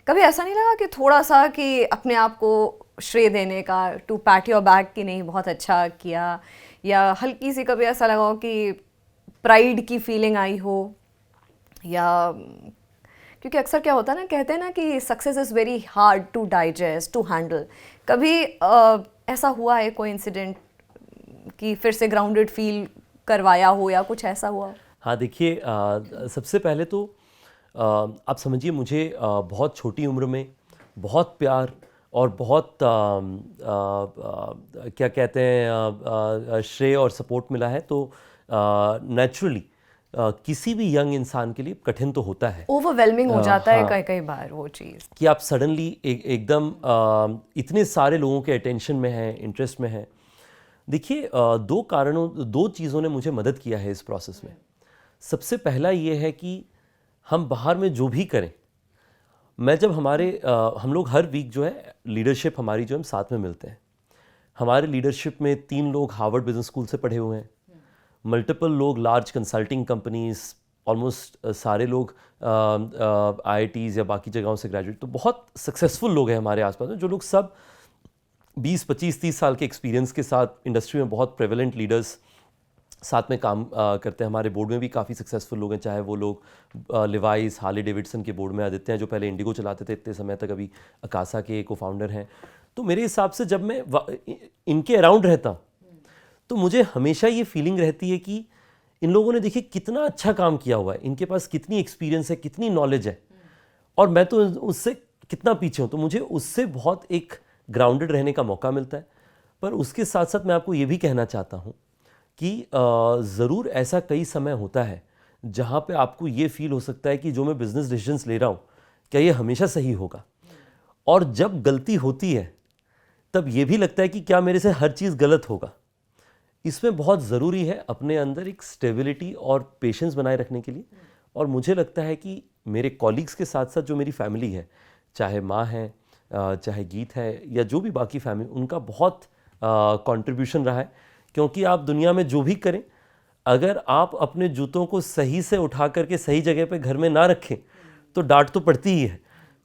कभी ऐसा नहीं लगा कि थोड़ा सा कि अपने आप को श्रेय देने का, टू पैट योर बैक, कि नहीं बहुत अच्छा किया, या हल्की सी कभी ऐसा लगा हो कि प्राइड की फीलिंग आई हो, या क्योंकि अक्सर क्या होता है ना, कहते हैं ना कि success is very hard to digest, to handle. कभी ऐसा हुआ है कोई इंसिडेंट कि फिर से ग्राउंडेड फील करवाया हो, या कुछ ऐसा हुआ? हाँ, देखिए, सबसे पहले तो आप समझिए, मुझे बहुत छोटी उम्र में बहुत प्यार और बहुत क्या कहते हैं, श्रेय और सपोर्ट मिला है। तो नेचुरली किसी भी यंग इंसान के लिए कठिन तो होता है, ओवरवेलमिंग हो जाता है हाँ, कई बार वो चीज़, कि आप सडनली एकदम इतने सारे लोगों के अटेंशन में हैं, इंटरेस्ट में हैं। देखिए, दो चीज़ों ने मुझे मदद किया है इस प्रोसेस में। सबसे पहला ये है कि हम बाहर में जो भी करें, मैं जब हम लोग हर वीक जो है लीडरशिप हमारी जो है, हम साथ में मिलते हैं। हमारे लीडरशिप में 3 लोग हार्वर्ड बिजनेस स्कूल से पढ़े हुए हैं, मल्टीपल लोग लार्ज कंसल्टिंग कंपनीज, ऑलमोस्ट सारे लोग IITs या बाकी जगहों से ग्रेजुएट। तो बहुत सक्सेसफुल लोग हैं हमारे आसपास में, जो लोग सब 20, 25, 30 साल के एक्सपीरियंस के साथ इंडस्ट्री में बहुत प्रेवलेंट लीडर्स साथ में काम करते हैं। हमारे बोर्ड में भी काफ़ी सक्सेसफुल लोग हैं, चाहे वो लोग लिवाइस, हार्ले डेविडसन के बोर्ड में आदित्य हैं, जो पहले इंडिगो चलाते थे इतने समय तक, अभी अकासा के को फाउंडर हैं। तो मेरे हिसाब से जब मैं इनके अराउंड रहता हूँ, तो मुझे हमेशा ये फीलिंग रहती है कि इन लोगों ने, देखिए, कितना अच्छा काम किया हुआ है, इनके पास कितनी एक्सपीरियंस है, कितनी नॉलेज है, और मैं तो उससे कितना पीछे हूँ। तो मुझे उससे बहुत एक ग्राउंडेड रहने का मौका मिलता है। पर उसके साथ साथ मैं आपको ये भी कहना चाहता हूँ कि ज़रूर ऐसा कई समय होता है जहाँ पे आपको ये फील हो सकता है कि जो मैं बिज़नेस डिसीजंस ले रहा हूँ, क्या ये हमेशा सही होगा। और जब गलती होती है, तब ये भी लगता है कि क्या मेरे से हर चीज़ गलत होगा। इसमें बहुत ज़रूरी है अपने अंदर एक स्टेबिलिटी और पेशेंस बनाए रखने के लिए। और मुझे लगता है कि मेरे कॉलीग्स के साथ साथ जो मेरी फैमिली है, चाहे माँ है, चाहे गीत है, या जो भी बाकी फैमिली, उनका बहुत कंट्रीब्यूशन रहा है। क्योंकि आप दुनिया में जो भी करें, अगर आप अपने जूतों को सही से उठा करके सही जगह पे घर में ना रखें, तो डांट तो पड़ती ही है।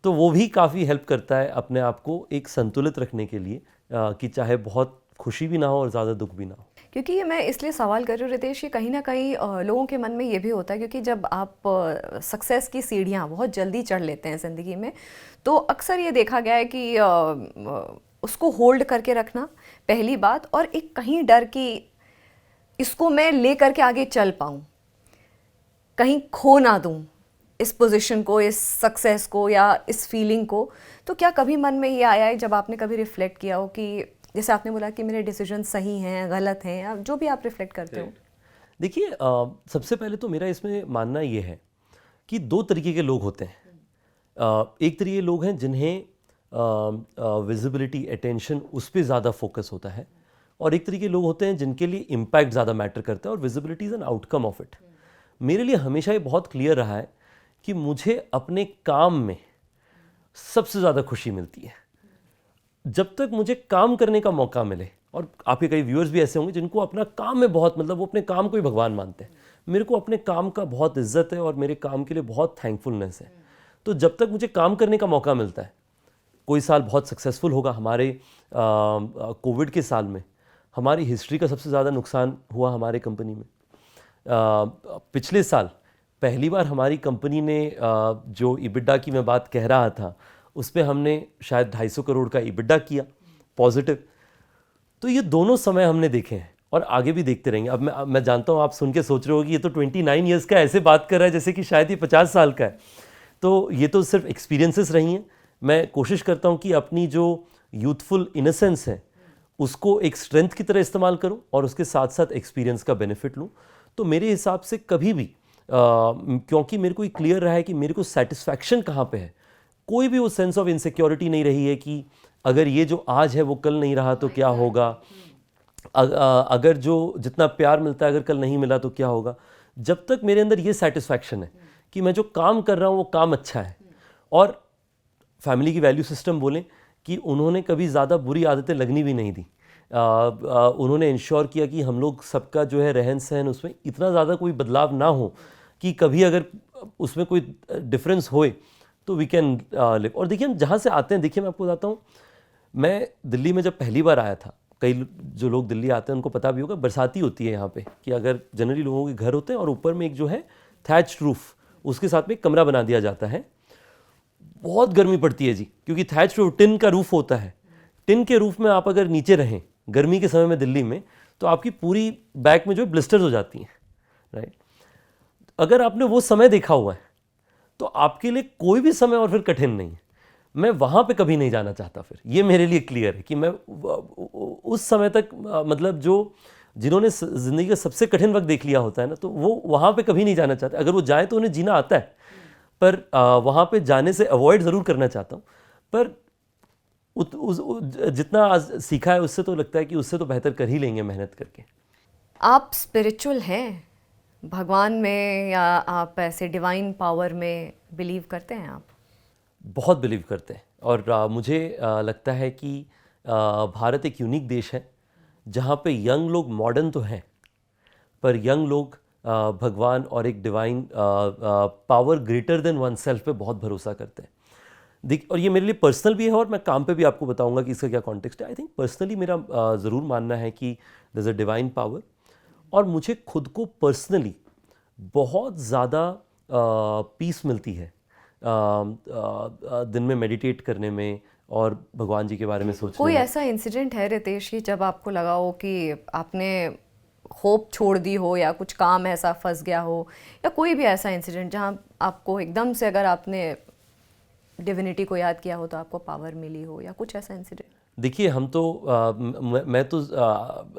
तो वो भी काफ़ी हेल्प करता है अपने आप को एक संतुलित रखने के लिए, कि चाहे बहुत खुशी भी ना हो और ज़्यादा दुख भी ना हो। क्योंकि ये मैं इसलिए सवाल कर रही हूँ रितेश, कि कहीं ना कहीं लोगों के मन में ये भी होता है, क्योंकि जब आप सक्सेस की सीढ़ियाँ बहुत जल्दी चढ़ लेते हैं ज़िंदगी में, तो अक्सर ये देखा गया है कि उसको होल्ड करके रखना पहली बात, और एक कहीं डर कि इसको मैं ले करके आगे चल पाऊँ, कहीं खो ना दूँ इस पोजीशन को, इस सक्सेस को, या इस फीलिंग को। तो क्या कभी मन में ये आया है जब आपने कभी रिफ्लेक्ट किया हो कि जैसे आपने बोला कि मेरे डिसीजन सही हैं, गलत हैं, या जो भी आप रिफ्लेक्ट करते हो? देखिए, सबसे पहले तो मेरा इसमें मानना ये है कि 2 तरीके के लोग होते हैं। एक तरीके लोग हैं जिन्हें विजिबिलिटी, अटेंशन, उस पर ज़्यादा फोकस होता है, और एक तरीके लोग होते हैं जिनके लिए इम्पैक्ट ज़्यादा मैटर करता है, और visibility is an outcome of it. मेरे लिए हमेशा ये बहुत क्लियर रहा है कि मुझे अपने काम में सबसे ज़्यादा खुशी मिलती है। जब तक मुझे काम करने का मौका मिले, और आपके कई व्यूअर्स भी ऐसे होंगे जिनको अपना काम में बहुत, मतलब वो अपने काम को ही भगवान मानते हैं। मेरे को अपने काम का बहुत इज्जत है और मेरे काम के लिए बहुत थैंकफुलनेस है। तो जब तक मुझे काम करने का मौका मिलता है, कोई साल बहुत सक्सेसफुल होगा। हमारे कोविड के साल में हमारी हिस्ट्री का सबसे ज़्यादा नुकसान हुआ हमारे कंपनी में। पिछले साल पहली बार हमारी कंपनी ने जो इबिडा की मैं बात कह रहा था, उस पर हमने शायद 250 करोड़ का इबिडा किया पॉजिटिव। तो ये दोनों समय हमने देखे हैं और आगे भी देखते रहेंगे। अब मैं जानता हूँ आप सुन के सोच रहे हो कि ये तो 29 ईयर्स का ऐसे बात कर रहा है जैसे कि शायद ये 50 साल का है। तो ये तो सिर्फ एक्सपीरियंसेस रही हैं। मैं कोशिश करता हूँ कि अपनी जो यूथफुल इनोसेंस है उसको एक स्ट्रेंथ की तरह इस्तेमाल करूँ और उसके साथ साथ एक्सपीरियंस का बेनिफिट लूँ। तो मेरे हिसाब से कभी भी क्योंकि मेरे को ये क्लियर रहा है कि मेरे को सेटिस्फैक्शन कहाँ पे है, कोई भी वो सेंस ऑफ इनसिक्योरिटी नहीं रही है कि अगर ये जो आज है वो कल नहीं रहा तो क्या होगा, अगर जो जितना प्यार मिलता है अगर कल नहीं मिला तो क्या होगा। जब तक मेरे अंदर ये सेटिस्फैक्शन है कि मैं जो काम कर रहा हूँ वो काम अच्छा है, और फैमिली की वैल्यू सिस्टम बोलें कि उन्होंने कभी ज़्यादा बुरी आदतें लगनी भी नहीं दी। उन्होंने इंश्योर किया कि हम लोग सबका जो है रहन सहन उसमें इतना ज़्यादा कोई बदलाव ना हो कि कभी अगर उसमें कोई डिफरेंस होए तो वी कैन लिव। और देखिए हम जहाँ से आते हैं, देखिए मैं आपको बताता हूँ, मैं दिल्ली में जब पहली बार आया था, कई जो लोग दिल्ली आते हैं उनको पता भी होगा, बरसाती होती है यहाँ पे कि अगर जनरली लोगों के घर होते हैं और ऊपर में एक जो है थैच्ड रूफ, उसके साथ में एक कमरा बना दिया जाता है। बहुत गर्मी पड़ती है जी, क्योंकि थैच्ड रूफ टिन का रूफ होता है। टिन के रूफ में आप अगर नीचे रहें गर्मी के समय में दिल्ली में, तो आपकी पूरी बैक में जो ब्लिस्टर्स हो जाती हैं, राइट। अगर आपने वो समय देखा हुआ है तो आपके लिए कोई भी समय और फिर कठिन नहीं है। मैं वहाँ पे कभी नहीं जाना चाहता। फिर ये मेरे लिए क्लियर है कि मैं उस समय तक मतलब जो जिन्होंने ज़िंदगी का सबसे कठिन वक्त देख लिया होता है ना, तो वो वहाँ पे कभी नहीं जाना चाहते। अगर वो जाए तो उन्हें जीना आता है, पर वहाँ पे जाने से अवॉइड ज़रूर करना चाहता हूँ। पर जितना आज सीखा है उससे तो लगता है कि उससे तो बेहतर कर ही लेंगे मेहनत करके। आप स्पिरिचुअल हैं, भगवान में, या आप ऐसे डिवाइन पावर में बिलीव करते हैं? आप बहुत बिलीव करते हैं, और मुझे लगता है कि भारत एक यूनिक देश है जहाँ पे यंग लोग मॉडर्न तो हैं, पर यंग लोग भगवान और एक divine power greater than one self पे बहुत भरोसा करते हैं। और ये मेरे लिए पर्सनल भी है और मैं काम पे भी आपको बताऊंगा कि इसका क्या कॉन्टेक्स्ट है। आई थिंक पर्सनली मेरा ज़रूर मानना है कि there is a divine power, और मुझे खुद को पर्सनली बहुत ज़्यादा पीस मिलती है दिन में मेडिटेट करने में और भगवान जी के बारे में सोचने कोई में। ऐसा इंसिडेंट है रितेश कि जब आपको लगा हो कि आपने होप छोड़ दी हो, या कुछ काम ऐसा फंस गया हो, या कोई भी ऐसा इंसिडेंट जहाँ आपको एकदम से, अगर आपने डिविनिटी को याद किया हो तो आपको पावर मिली हो, या कुछ ऐसा इंसिडेंट? देखिए हम तो मैं तो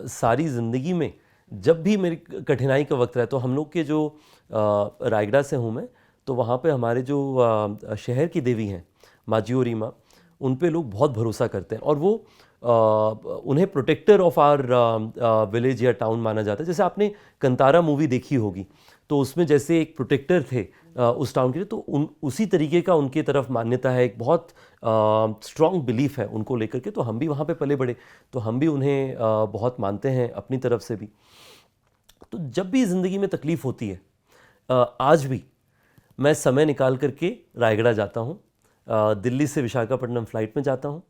सारी ज़िंदगी में जब भी मेरी कठिनाई का वक्त रहा, तो हम लोग के जो रायगढ़ से हूँ मैं, तो वहाँ पे हमारे जो शहर की देवी हैं माजियोरी माँ, उन पे लोग बहुत भरोसा करते हैं, और वो उन्हें प्रोटेक्टर ऑफ आवर विलेज या टाउन माना जाता है। जैसे आपने कंतारा मूवी देखी होगी, तो उसमें जैसे एक प्रोटेक्टर थे उस टाउन के लिए, तो उसी तरीके का उनकी तरफ मान्यता है, एक बहुत स्ट्रॉन्ग बिलीफ है उनको लेकर के। तो हम भी वहाँ पे पले बड़े, तो हम भी उन्हें बहुत मानते हैं अपनी तरफ से भी। तो जब भी ज़िंदगी में तकलीफ़ होती है, आज भी मैं समय निकाल करके रायगढ़ जाता हूँ, दिल्ली से विशाखापट्टनम फ़्लाइट में जाता हूँ।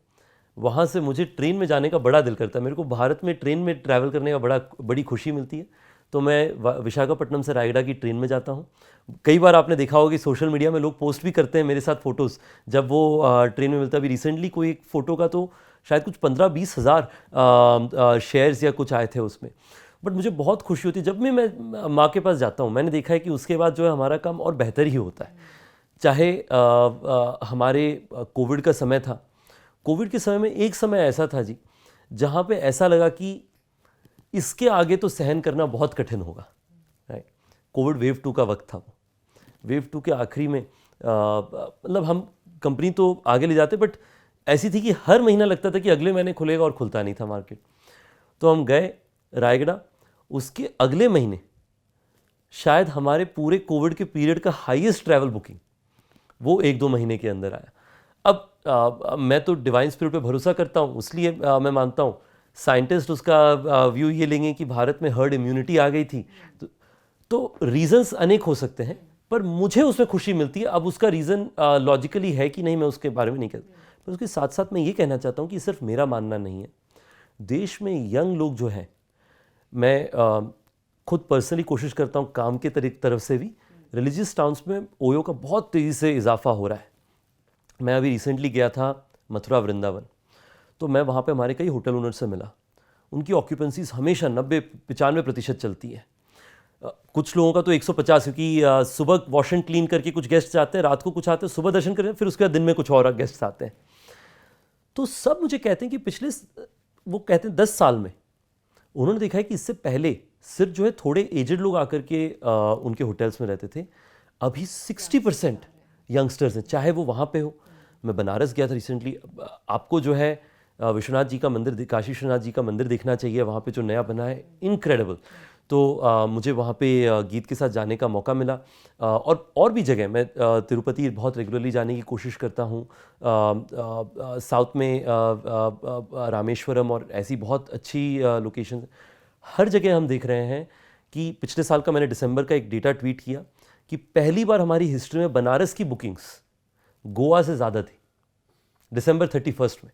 वहाँ से मुझे ट्रेन में जाने का बड़ा दिल करता है, मेरे को भारत में ट्रेन में ट्रैवल करने का बड़ी खुशी मिलती है। तो मैं विशाखापट्टनम से रायगढ़ की ट्रेन में जाता हूँ। कई बार आपने देखा होगा कि सोशल मीडिया में लोग पोस्ट भी करते हैं मेरे साथ फ़ोटोज़, जब वो ट्रेन में मिलता है। अभी रिसेंटली कोई एक फ़ोटो का तो शायद कुछ 15-20 हज़ार शेयर्स या कुछ आए थे उसमें। बट मुझे बहुत खुशी होती है जब मैं माँ के पास जाता हूँ। मैंने देखा है कि उसके बाद जो है हमारा काम और बेहतर ही होता है। चाहे हमारे कोविड का समय था, कोविड के समय में एक समय ऐसा था जी जहाँ पे ऐसा लगा कि इसके आगे तो सहन करना बहुत कठिन होगा, राइट। कोविड वेव 2 का वक्त था। वो वेव 2 के आखिरी में मतलब हम कंपनी तो आगे ले जाते, बट ऐसी थी कि हर महीना लगता था कि अगले महीने खुलेगा और खुलता नहीं था मार्केट। तो हम गए रायगढ़, उसके अगले महीने शायद हमारे पूरे कोविड के पीरियड का हाईएस्ट ट्रैवल बुकिंग वो 1-2 महीने के अंदर आया। अब मैं तो डिवाइन स्पिरिट पे भरोसा करता हूँ, इसलिए मैं मानता हूँ साइंटिस्ट उसका व्यू ये लेंगे कि भारत में हर्ड इम्यूनिटी आ गई थी। तो रीजंस अनेक हो सकते हैं, पर मुझे उसमें खुशी मिलती है। अब उसका रीज़न लॉजिकली है कि नहीं, मैं उसके बारे में नहीं कहता, पर उसके साथ साथ मैं ये कहना चाहता हूँ कि सिर्फ मेरा मानना नहीं है। देश में यंग लोग जो हैं, मैं खुद पर्सनली कोशिश करता हूँ काम के तरफ से भी, रिलीजियस टाउन्स में ओयो का बहुत तेज़ी से इजाफा हो रहा है। मैं अभी रिसेंटली गया था मथुरा वृंदावन, तो मैं वहाँ पे हमारे कई होटल ओनर से मिला। उनकी ऑक्यूपेंसीज हमेशा 90-95% चलती है। कुछ लोगों का तो 150, क्योंकि सुबह वॉश एंड क्लीन करके कुछ गेस्ट्स आते हैं, रात को कुछ आते हैं, सुबह दर्शन करते हैं, फिर उसके बाद दिन में कुछ और गेस्ट्स आते हैं। तो सब मुझे कहते हैं कि पिछले, वो कहते हैं 10 साल में उन्होंने देखा है कि इससे पहले सिर्फ जो है थोड़े एजेड लोग आकर के उनके होटल्स में रहते थे, अभी 60% यंगस्टर्स हैं, चाहे वो वहाँ पे हो। मैं बनारस गया था रिसेंटली, आपको जो है विश्वनाथ जी का मंदिर, काशी विश्वनाथ जी का मंदिर देखना चाहिए, वहाँ पे जो नया बना है इनक्रेडिबल। तो मुझे वहाँ पे गीत के साथ जाने का मौका मिला, और भी जगह मैं तिरुपति बहुत रेगुलरली जाने की कोशिश करता हूँ। साउथ में रामेश्वरम और ऐसी बहुत अच्छी लोकेशन, हर जगह हम देख रहे हैं कि पिछले साल का मैंने दिसंबर का एक डेटा ट्वीट किया कि पहली बार हमारी हिस्ट्री में बनारस की बुकिंग्स गोवा से ज़्यादा थी दिसंबर 31 में।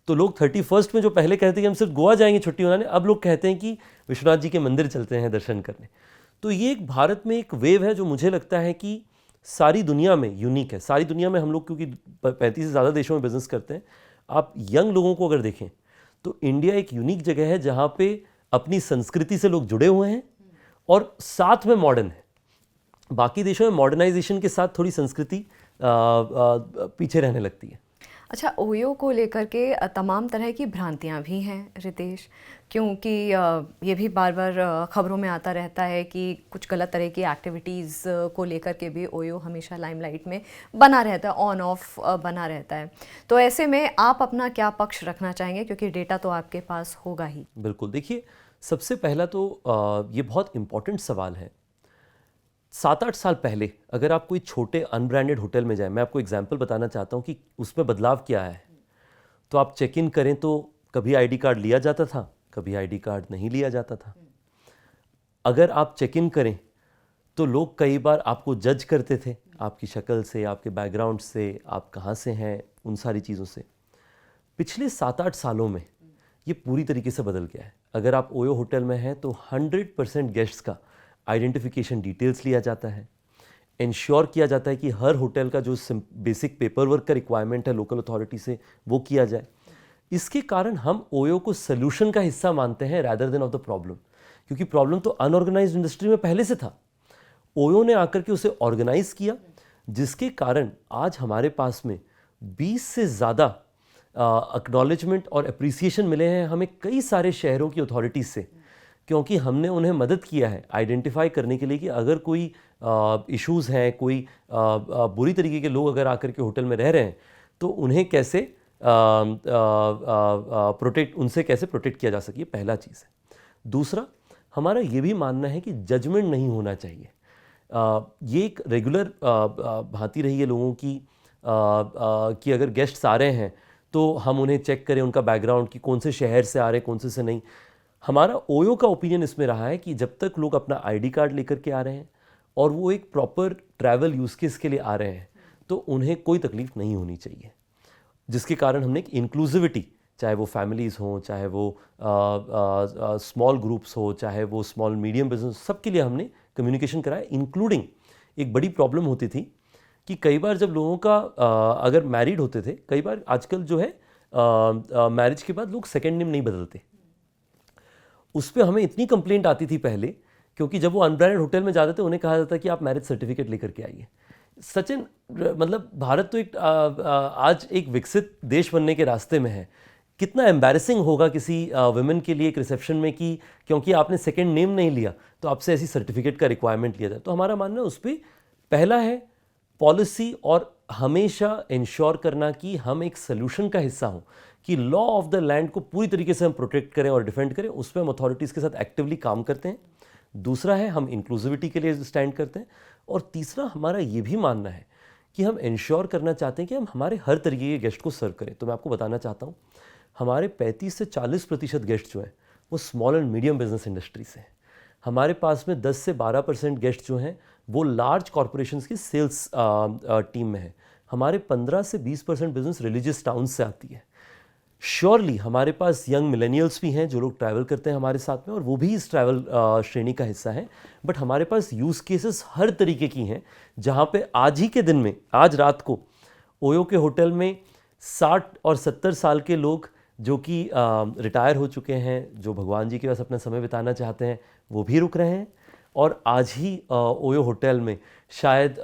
तो लोग 31 में जो पहले कहते कि हम सिर्फ गोवा जाएंगे छुट्टी मनाने, अब लोग कहते हैं कि विश्वनाथ जी के मंदिर चलते हैं दर्शन करने। तो ये एक भारत में एक वेव है जो मुझे लगता है कि सारी दुनिया में यूनिक है। सारी दुनिया में हम लोग क्योंकि 35 से ज़्यादा देशों में बिजनेस करते हैं, आप यंग लोगों को अगर देखें तो इंडिया एक यूनिक जगह है जहाँ पे अपनी संस्कृति से लोग जुड़े हुए हैं और साथ में मॉडर्न है। बाकी देशों में मॉडर्नाइजेशन के साथ थोड़ी संस्कृति पीछे रहने लगती है। अच्छा, ओयो को लेकर के तमाम तरह की भ्रांतियां भी हैं रितेश, क्योंकि ये भी बार बार खबरों में आता रहता है कि कुछ गलत तरह की एक्टिविटीज़ को लेकर के भी ओयो हमेशा लाइमलाइट में बना रहता है, ऑन ऑफ बना रहता है। तो ऐसे में आप अपना क्या पक्ष रखना चाहेंगे, क्योंकि डेटा तो आपके पास होगा ही। बिल्कुल, देखिए सबसे पहला तो ये बहुत इम्पॉर्टेंट सवाल है। 7-8 साल पहले अगर आप कोई छोटे अनब्रांडेड होटल में जाएं, मैं आपको एग्जांपल बताना चाहता हूं कि उसमें बदलाव क्या है। तो आप चेक इन करें तो कभी आईडी कार्ड लिया जाता था, कभी आईडी कार्ड नहीं लिया जाता था। अगर आप चेक इन करें तो लोग कई बार आपको जज करते थे, आपकी शक्ल से, आपके बैकग्राउंड से, आप कहाँ से हैं, उन सारी चीज़ों से। पिछले 7-8 सालों में ये पूरी तरीके से बदल गया है। अगर आप ओयो होटल में हैं तो 100% गेस्ट्स का आइडेंटिफिकेशन डिटेल्स लिया जाता है। इंश्योर किया जाता है कि हर होटल का जो बेसिक पेपर वर्क का रिक्वायरमेंट है लोकल अथॉरिटी से वो किया जाए। इसके कारण हम ओयो को सोल्यूशन का हिस्सा मानते हैं rather than of the problem, क्योंकि प्रॉब्लम तो अनऑर्गेनाइज्ड इंडस्ट्री में पहले से था। ओयो ने आकर के उसे ऑर्गेनाइज किया, जिसके कारण आज हमारे पास में 20 से ज़्यादा एक्नॉलेजमेंट और अप्रिसिएशन मिले हैं हमें कई सारे शहरों की अथॉरिटीज़ से, क्योंकि हमने उन्हें मदद किया है आइडेंटिफाई करने के लिए कि अगर कोई इश्यूज़ हैं, कोई बुरी तरीके के लोग अगर आकर के होटल में रह रहे हैं तो उन्हें कैसे उनसे कैसे प्रोटेक्ट किया जा सके। पहला चीज़ है। दूसरा, हमारा ये भी मानना है कि जजमेंट नहीं होना चाहिए। ये एक रेगुलर भांति रही है लोगों की कि अगर गेस्ट्स आ रहे हैं तो हम उन्हें चेक करें उनका बैकग्राउंड कि कौन से शहर से आ रहे हैं, कौन से नहीं। हमारा ओयो का ओपिनियन इसमें रहा है कि जब तक लोग अपना आईडी कार्ड लेकर के आ रहे हैं और वो एक प्रॉपर ट्रैवल यूज़ केस के लिए आ रहे हैं तो उन्हें कोई तकलीफ नहीं होनी चाहिए, जिसके कारण हमने एक इंक्लूसिविटी, चाहे वो फैमिलीज़ हों, चाहे वो स्मॉल ग्रुप्स हो, चाहे वो स्मॉल मीडियम बिजनेस, सबके लिए हमने कम्युनिकेशन कराया। इंक्लूडिंग एक बड़ी प्रॉब्लम होती थी कि कई बार जब लोगों का अगर मैरिड होते थे, कई बार आजकल जो है मैरिज के बाद लोग सेकेंड नेम नहीं बदलते। उस पर हमें इतनी कंप्लेंट आती थी पहले, क्योंकि जब वो अनब्रांडेड होटल में जाते थे उन्हें कहा जाता कि आप मैरिज सर्टिफिकेट लेकर के आइए। सचिन, मतलब भारत तो एक आज एक विकसित देश बनने के रास्ते में है। कितना एम्बैरेसिंग होगा किसी वुमेन के लिए एक रिसेप्शन में कि क्योंकि आपने सेकंड नेम नहीं लिया तो आपसे ऐसी सर्टिफिकेट का रिक्वायरमेंट लिया जाए। तो हमारा मानना है उस पर पहला है पॉलिसी और हमेशा इंश्योर करना कि हम एक सोल्यूशन का हिस्सा हों, कि लॉ ऑफ द लैंड को पूरी तरीके से हम प्रोटेक्ट करें और डिफेंड करें। उस पर हम अथॉरिटीज़ के साथ एक्टिवली काम करते हैं। दूसरा है हम इंक्लूसिविटी के लिए स्टैंड करते हैं, और तीसरा हमारा ये भी मानना है कि हम इंश्योर करना चाहते हैं कि हम हमारे हर तरीके के गेस्ट को सर्व करें। तो मैं आपको बताना चाहता हूँ, हमारे 35 से 40% गेस्ट जो हैं वो small and medium business industry से हैं। हमारे पास में 10 से 12% गेस्ट जो हैं वो लार्ज कॉरपोरेशंस की सेल्स टीम में है। हमारे 15 से 20% बिजनेस रिलीजियस टाउन से आती है। श्योरली हमारे पास यंग मिलेनियल्स भी हैं जो लोग ट्रैवल करते हैं हमारे साथ में, और वो भी इस ट्रैवल श्रेणी का हिस्सा हैं। बट हमारे पास यूज़ केसेस हर तरीके की हैं, जहाँ पे आज ही के दिन में, आज रात को ओयो के होटल में 60 और 70 साल के लोग जो कि रिटायर हो चुके हैं, जो भगवान जी के पास अपना समय बिताना चाहते हैं, वो भी रुक रहे हैं। और आज ही ओयो होटल में शायद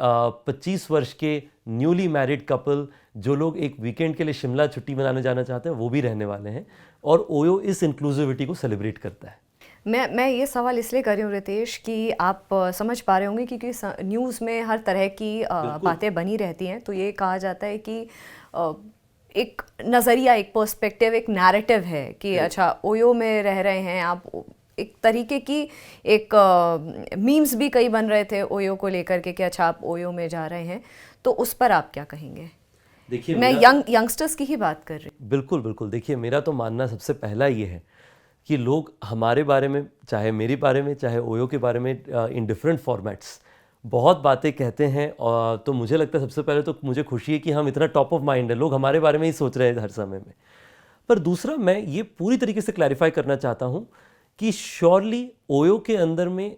25 वर्ष के न्यूली मैरिड कपल जो लोग एक वीकेंड के लिए शिमला छुट्टी मनाने जाना चाहते हैं वो भी रहने वाले हैं, और ओयो इस इंक्लूसिविटी को सेलिब्रेट करता है। मैं ये सवाल इसलिए कर रही हूँ रितेश कि आप समझ पा रहे होंगे क्योंकि न्यूज़ में हर तरह की बातें बनी रहती हैं। तो ये कहा जाता है कि एक नज़रिया, एक पर्सपेक्टिव, एक नैरेटिव है कि अच्छा ओयो में रह रहे हैं आप, एक तरीके की एक मीम्स भी कई बन रहे थे ओयो को लेकर के कि अच्छा आप ओयो में जा रहे हैं। तो उस पर आप क्या कहेंगे? देखिए, मैं यंगस्टर्स की ही बात कर रही हूँ। बिल्कुल बिल्कुल। देखिए, मेरा तो मानना सबसे पहला ये है कि लोग हमारे बारे में, चाहे मेरे बारे में, चाहे ओयो के बारे में, इन डिफरेंट फॉर्मेट्स बहुत बातें कहते हैं। और तो मुझे लगता है सबसे पहले तो मुझे खुशी है कि हम इतना टॉप ऑफ माइंड है, लोग हमारे बारे में ही सोच रहे हैं हर समय में। पर दूसरा, मैं ये पूरी तरीके से क्लैरिफाई करना चाहता हूँ कि श्योरली ओयो के अंदर में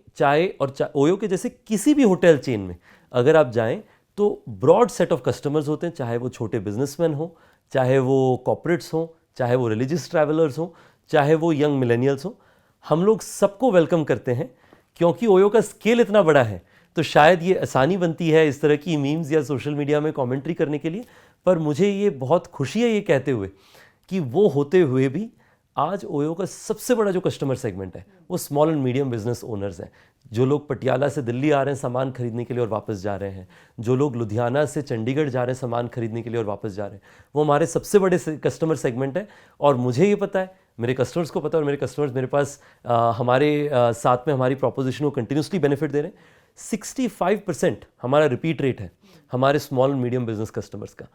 ओयो के जैसे किसी भी होटल चेन में अगर आप जाएं तो ब्रॉड सेट ऑफ कस्टमर्स होते हैं, चाहे वो छोटे बिजनेसमैन हो, चाहे वो कॉर्पोरेट्स हो, चाहे वो रिलीजियस ट्रैवलर्स हो, चाहे वो यंग मिलेनियल्स हो। हम लोग सबको वेलकम करते हैं क्योंकि ओयो का स्केल इतना बड़ा है। तो शायद ये आसानी बनती है इस तरह की मीम्स या सोशल मीडिया में कमेंट्री करने के लिए, पर मुझे ये बहुत खुशी है ये कहते हुए कि वो होते हुए भी आज ओयो का सबसे बड़ा जो कस्टमर सेगमेंट है वो small and medium business owners हैं। जो लोग पटियाला से दिल्ली आ रहे हैं सामान खरीदने के लिए और वापस जा रहे हैं, जो लोग लुधियाना से चंडीगढ़ जा रहे हैं सामान खरीदने के लिए और वापस जा रहे हैं, वो हमारे सबसे बड़े कस्टमर सेगमेंट है। और मुझे ये पता है, मेरे कस्टमर्स को पता है, और मेरे कस्टमर्स मेरे पास हमारे साथ में हमारी प्रोपोजिशन को कंटिन्यूसली बेनिफिट दे रहे हैं। 65% हमारा रिपीट रेट है हमारे small and medium business customers का।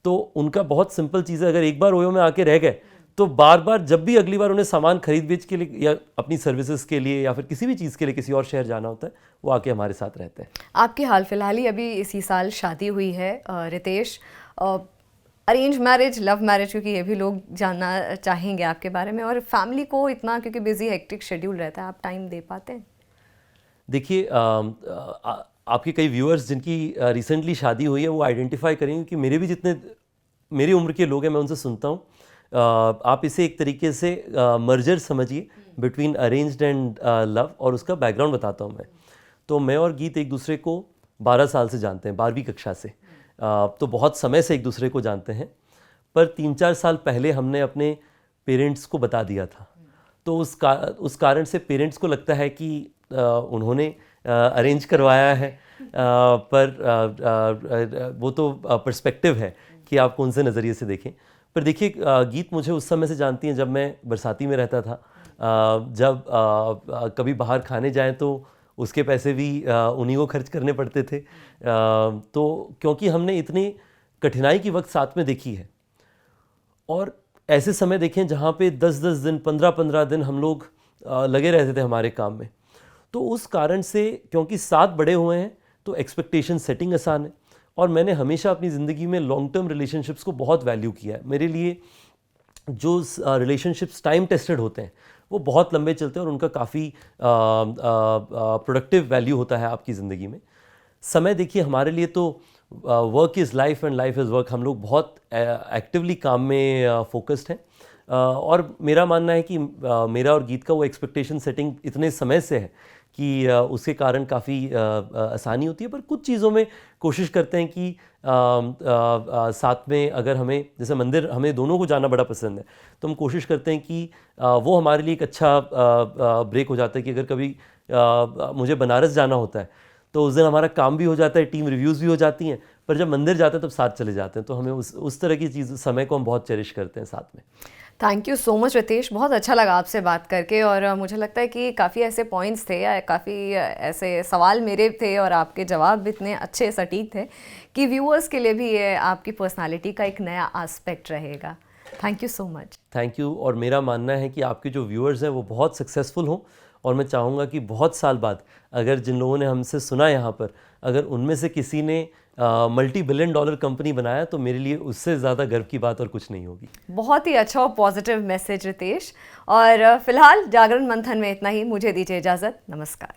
तो उनका बहुत सिंपल चीज़ है, अगर एक बार ओयो में आके रह गए तो बार बार जब भी अगली बार उन्हें सामान खरीद बेच के लिए या अपनी सर्विसेज के लिए या फिर किसी भी चीज़ के लिए किसी और शहर जाना होता है, वो आके हमारे साथ रहते हैं। आपकी हाल फिलहाल ही अभी इसी साल शादी हुई है Ritesh, arrange marriage, love marriage, क्योंकि ये भी लोग जानना चाहेंगे आपके बारे में, और फैमिली को इतना क्योंकि बिजी हेक्टिक शेड्यूल रहता है, आप टाइम दे पाते हैं? देखिए, आपके कई व्यूअर्स जिनकी रिसेंटली शादी हुई है वो आइडेंटिफाई करेंगे कि मेरे भी जितने मेरी उम्र के लोग हैं मैं उनसे सुनता हूँ। आप इसे एक तरीके से मर्जर समझिए बिटवीन अरेंज्ड एंड लव, और उसका बैकग्राउंड बताता हूँ मैं। तो मैं और गीत एक दूसरे को 12 साल से जानते हैं, 12वीं कक्षा से। तो बहुत समय से एक दूसरे को जानते हैं, पर 3-4 साल पहले हमने अपने पेरेंट्स को बता दिया था। तो उस कारण से पेरेंट्स को लगता है कि उन्होंने अरेंज करवाया है, पर वो तो पर्सपेक्टिव है कि आप कौन से नज़रिए से देखें। पर देखिए, गीत मुझे उस समय से जानती हैं जब मैं बरसाती में रहता था। जब कभी बाहर खाने जाएं तो उसके पैसे भी उन्हीं को खर्च करने पड़ते थे। तो क्योंकि हमने इतनी कठिनाई की वक्त साथ में देखी है, और ऐसे समय देखें जहाँ पे 10-10 दिन, 15-15 दिन हम लोग लगे रहते थे हमारे काम में। तो उस कारण से, क्योंकि साथ बड़े हुए हैं, तो एक्सपेक्टेशन सेटिंग आसान है। और मैंने हमेशा अपनी ज़िंदगी में लॉन्ग टर्म रिलेशनशिप्स को बहुत वैल्यू किया है। मेरे लिए जो रिलेशनशिप्स टाइम टेस्टेड होते हैं वो बहुत लंबे चलते हैं और उनका काफ़ी प्रोडक्टिव वैल्यू होता है आपकी ज़िंदगी में। समय देखिए, हमारे लिए तो work is life and life is work. हम लोग बहुत एक्टिवली काम में फोकस्ड हैं, और मेरा मानना है कि मेरा और गीत का वो एक्सपेक्टेशन सेटिंग इतने समय से है कि उसके कारण काफ़ी आसानी होती है। पर कुछ चीज़ों में कोशिश करते हैं कि साथ में, अगर हमें जैसे मंदिर, हमें दोनों को जाना बड़ा पसंद है, तो हम कोशिश करते हैं कि वो हमारे लिए एक अच्छा ब्रेक हो जाता है कि अगर कभी मुझे बनारस जाना होता है तो उस दिन हमारा काम भी हो जाता है, टीम रिव्यूज़ भी हो जाती हैं, पर जब मंदिर जाते हैं तब साथ चले जाते हैं। तो हमें उस तरह की चीज़, समय को हम बहुत चेरिश करते हैं साथ में। Thank you so much Ritesh, बहुत अच्छा लगा आपसे बात करके। और मुझे लगता है कि काफ़ी ऐसे पॉइंट्स थे, काफ़ी ऐसे सवाल मेरे थे और आपके जवाब भी इतने अच्छे सटीक थे कि व्यूअर्स के लिए भी ये आपकी पर्सनालिटी का एक नया एस्पेक्ट रहेगा। Thank you so much. Thank you. और मेरा मानना है कि आपके जो व्यूअर्स हैं वो बहुत सक्सेसफुल हों, और मैं चाहूँगा कि बहुत साल बाद अगर जिन लोगों ने हमसे सुना यहाँ पर, अगर उनमें से किसी ने मल्टी बिलियन डॉलर कंपनी बनाया तो मेरे लिए उससे ज़्यादा गर्व की बात और कुछ नहीं होगी। बहुत ही अच्छा और पॉजिटिव मैसेज रितेश। और फिलहाल जागरण मंथन में इतना ही, मुझे दीजिए इजाज़त, नमस्कार।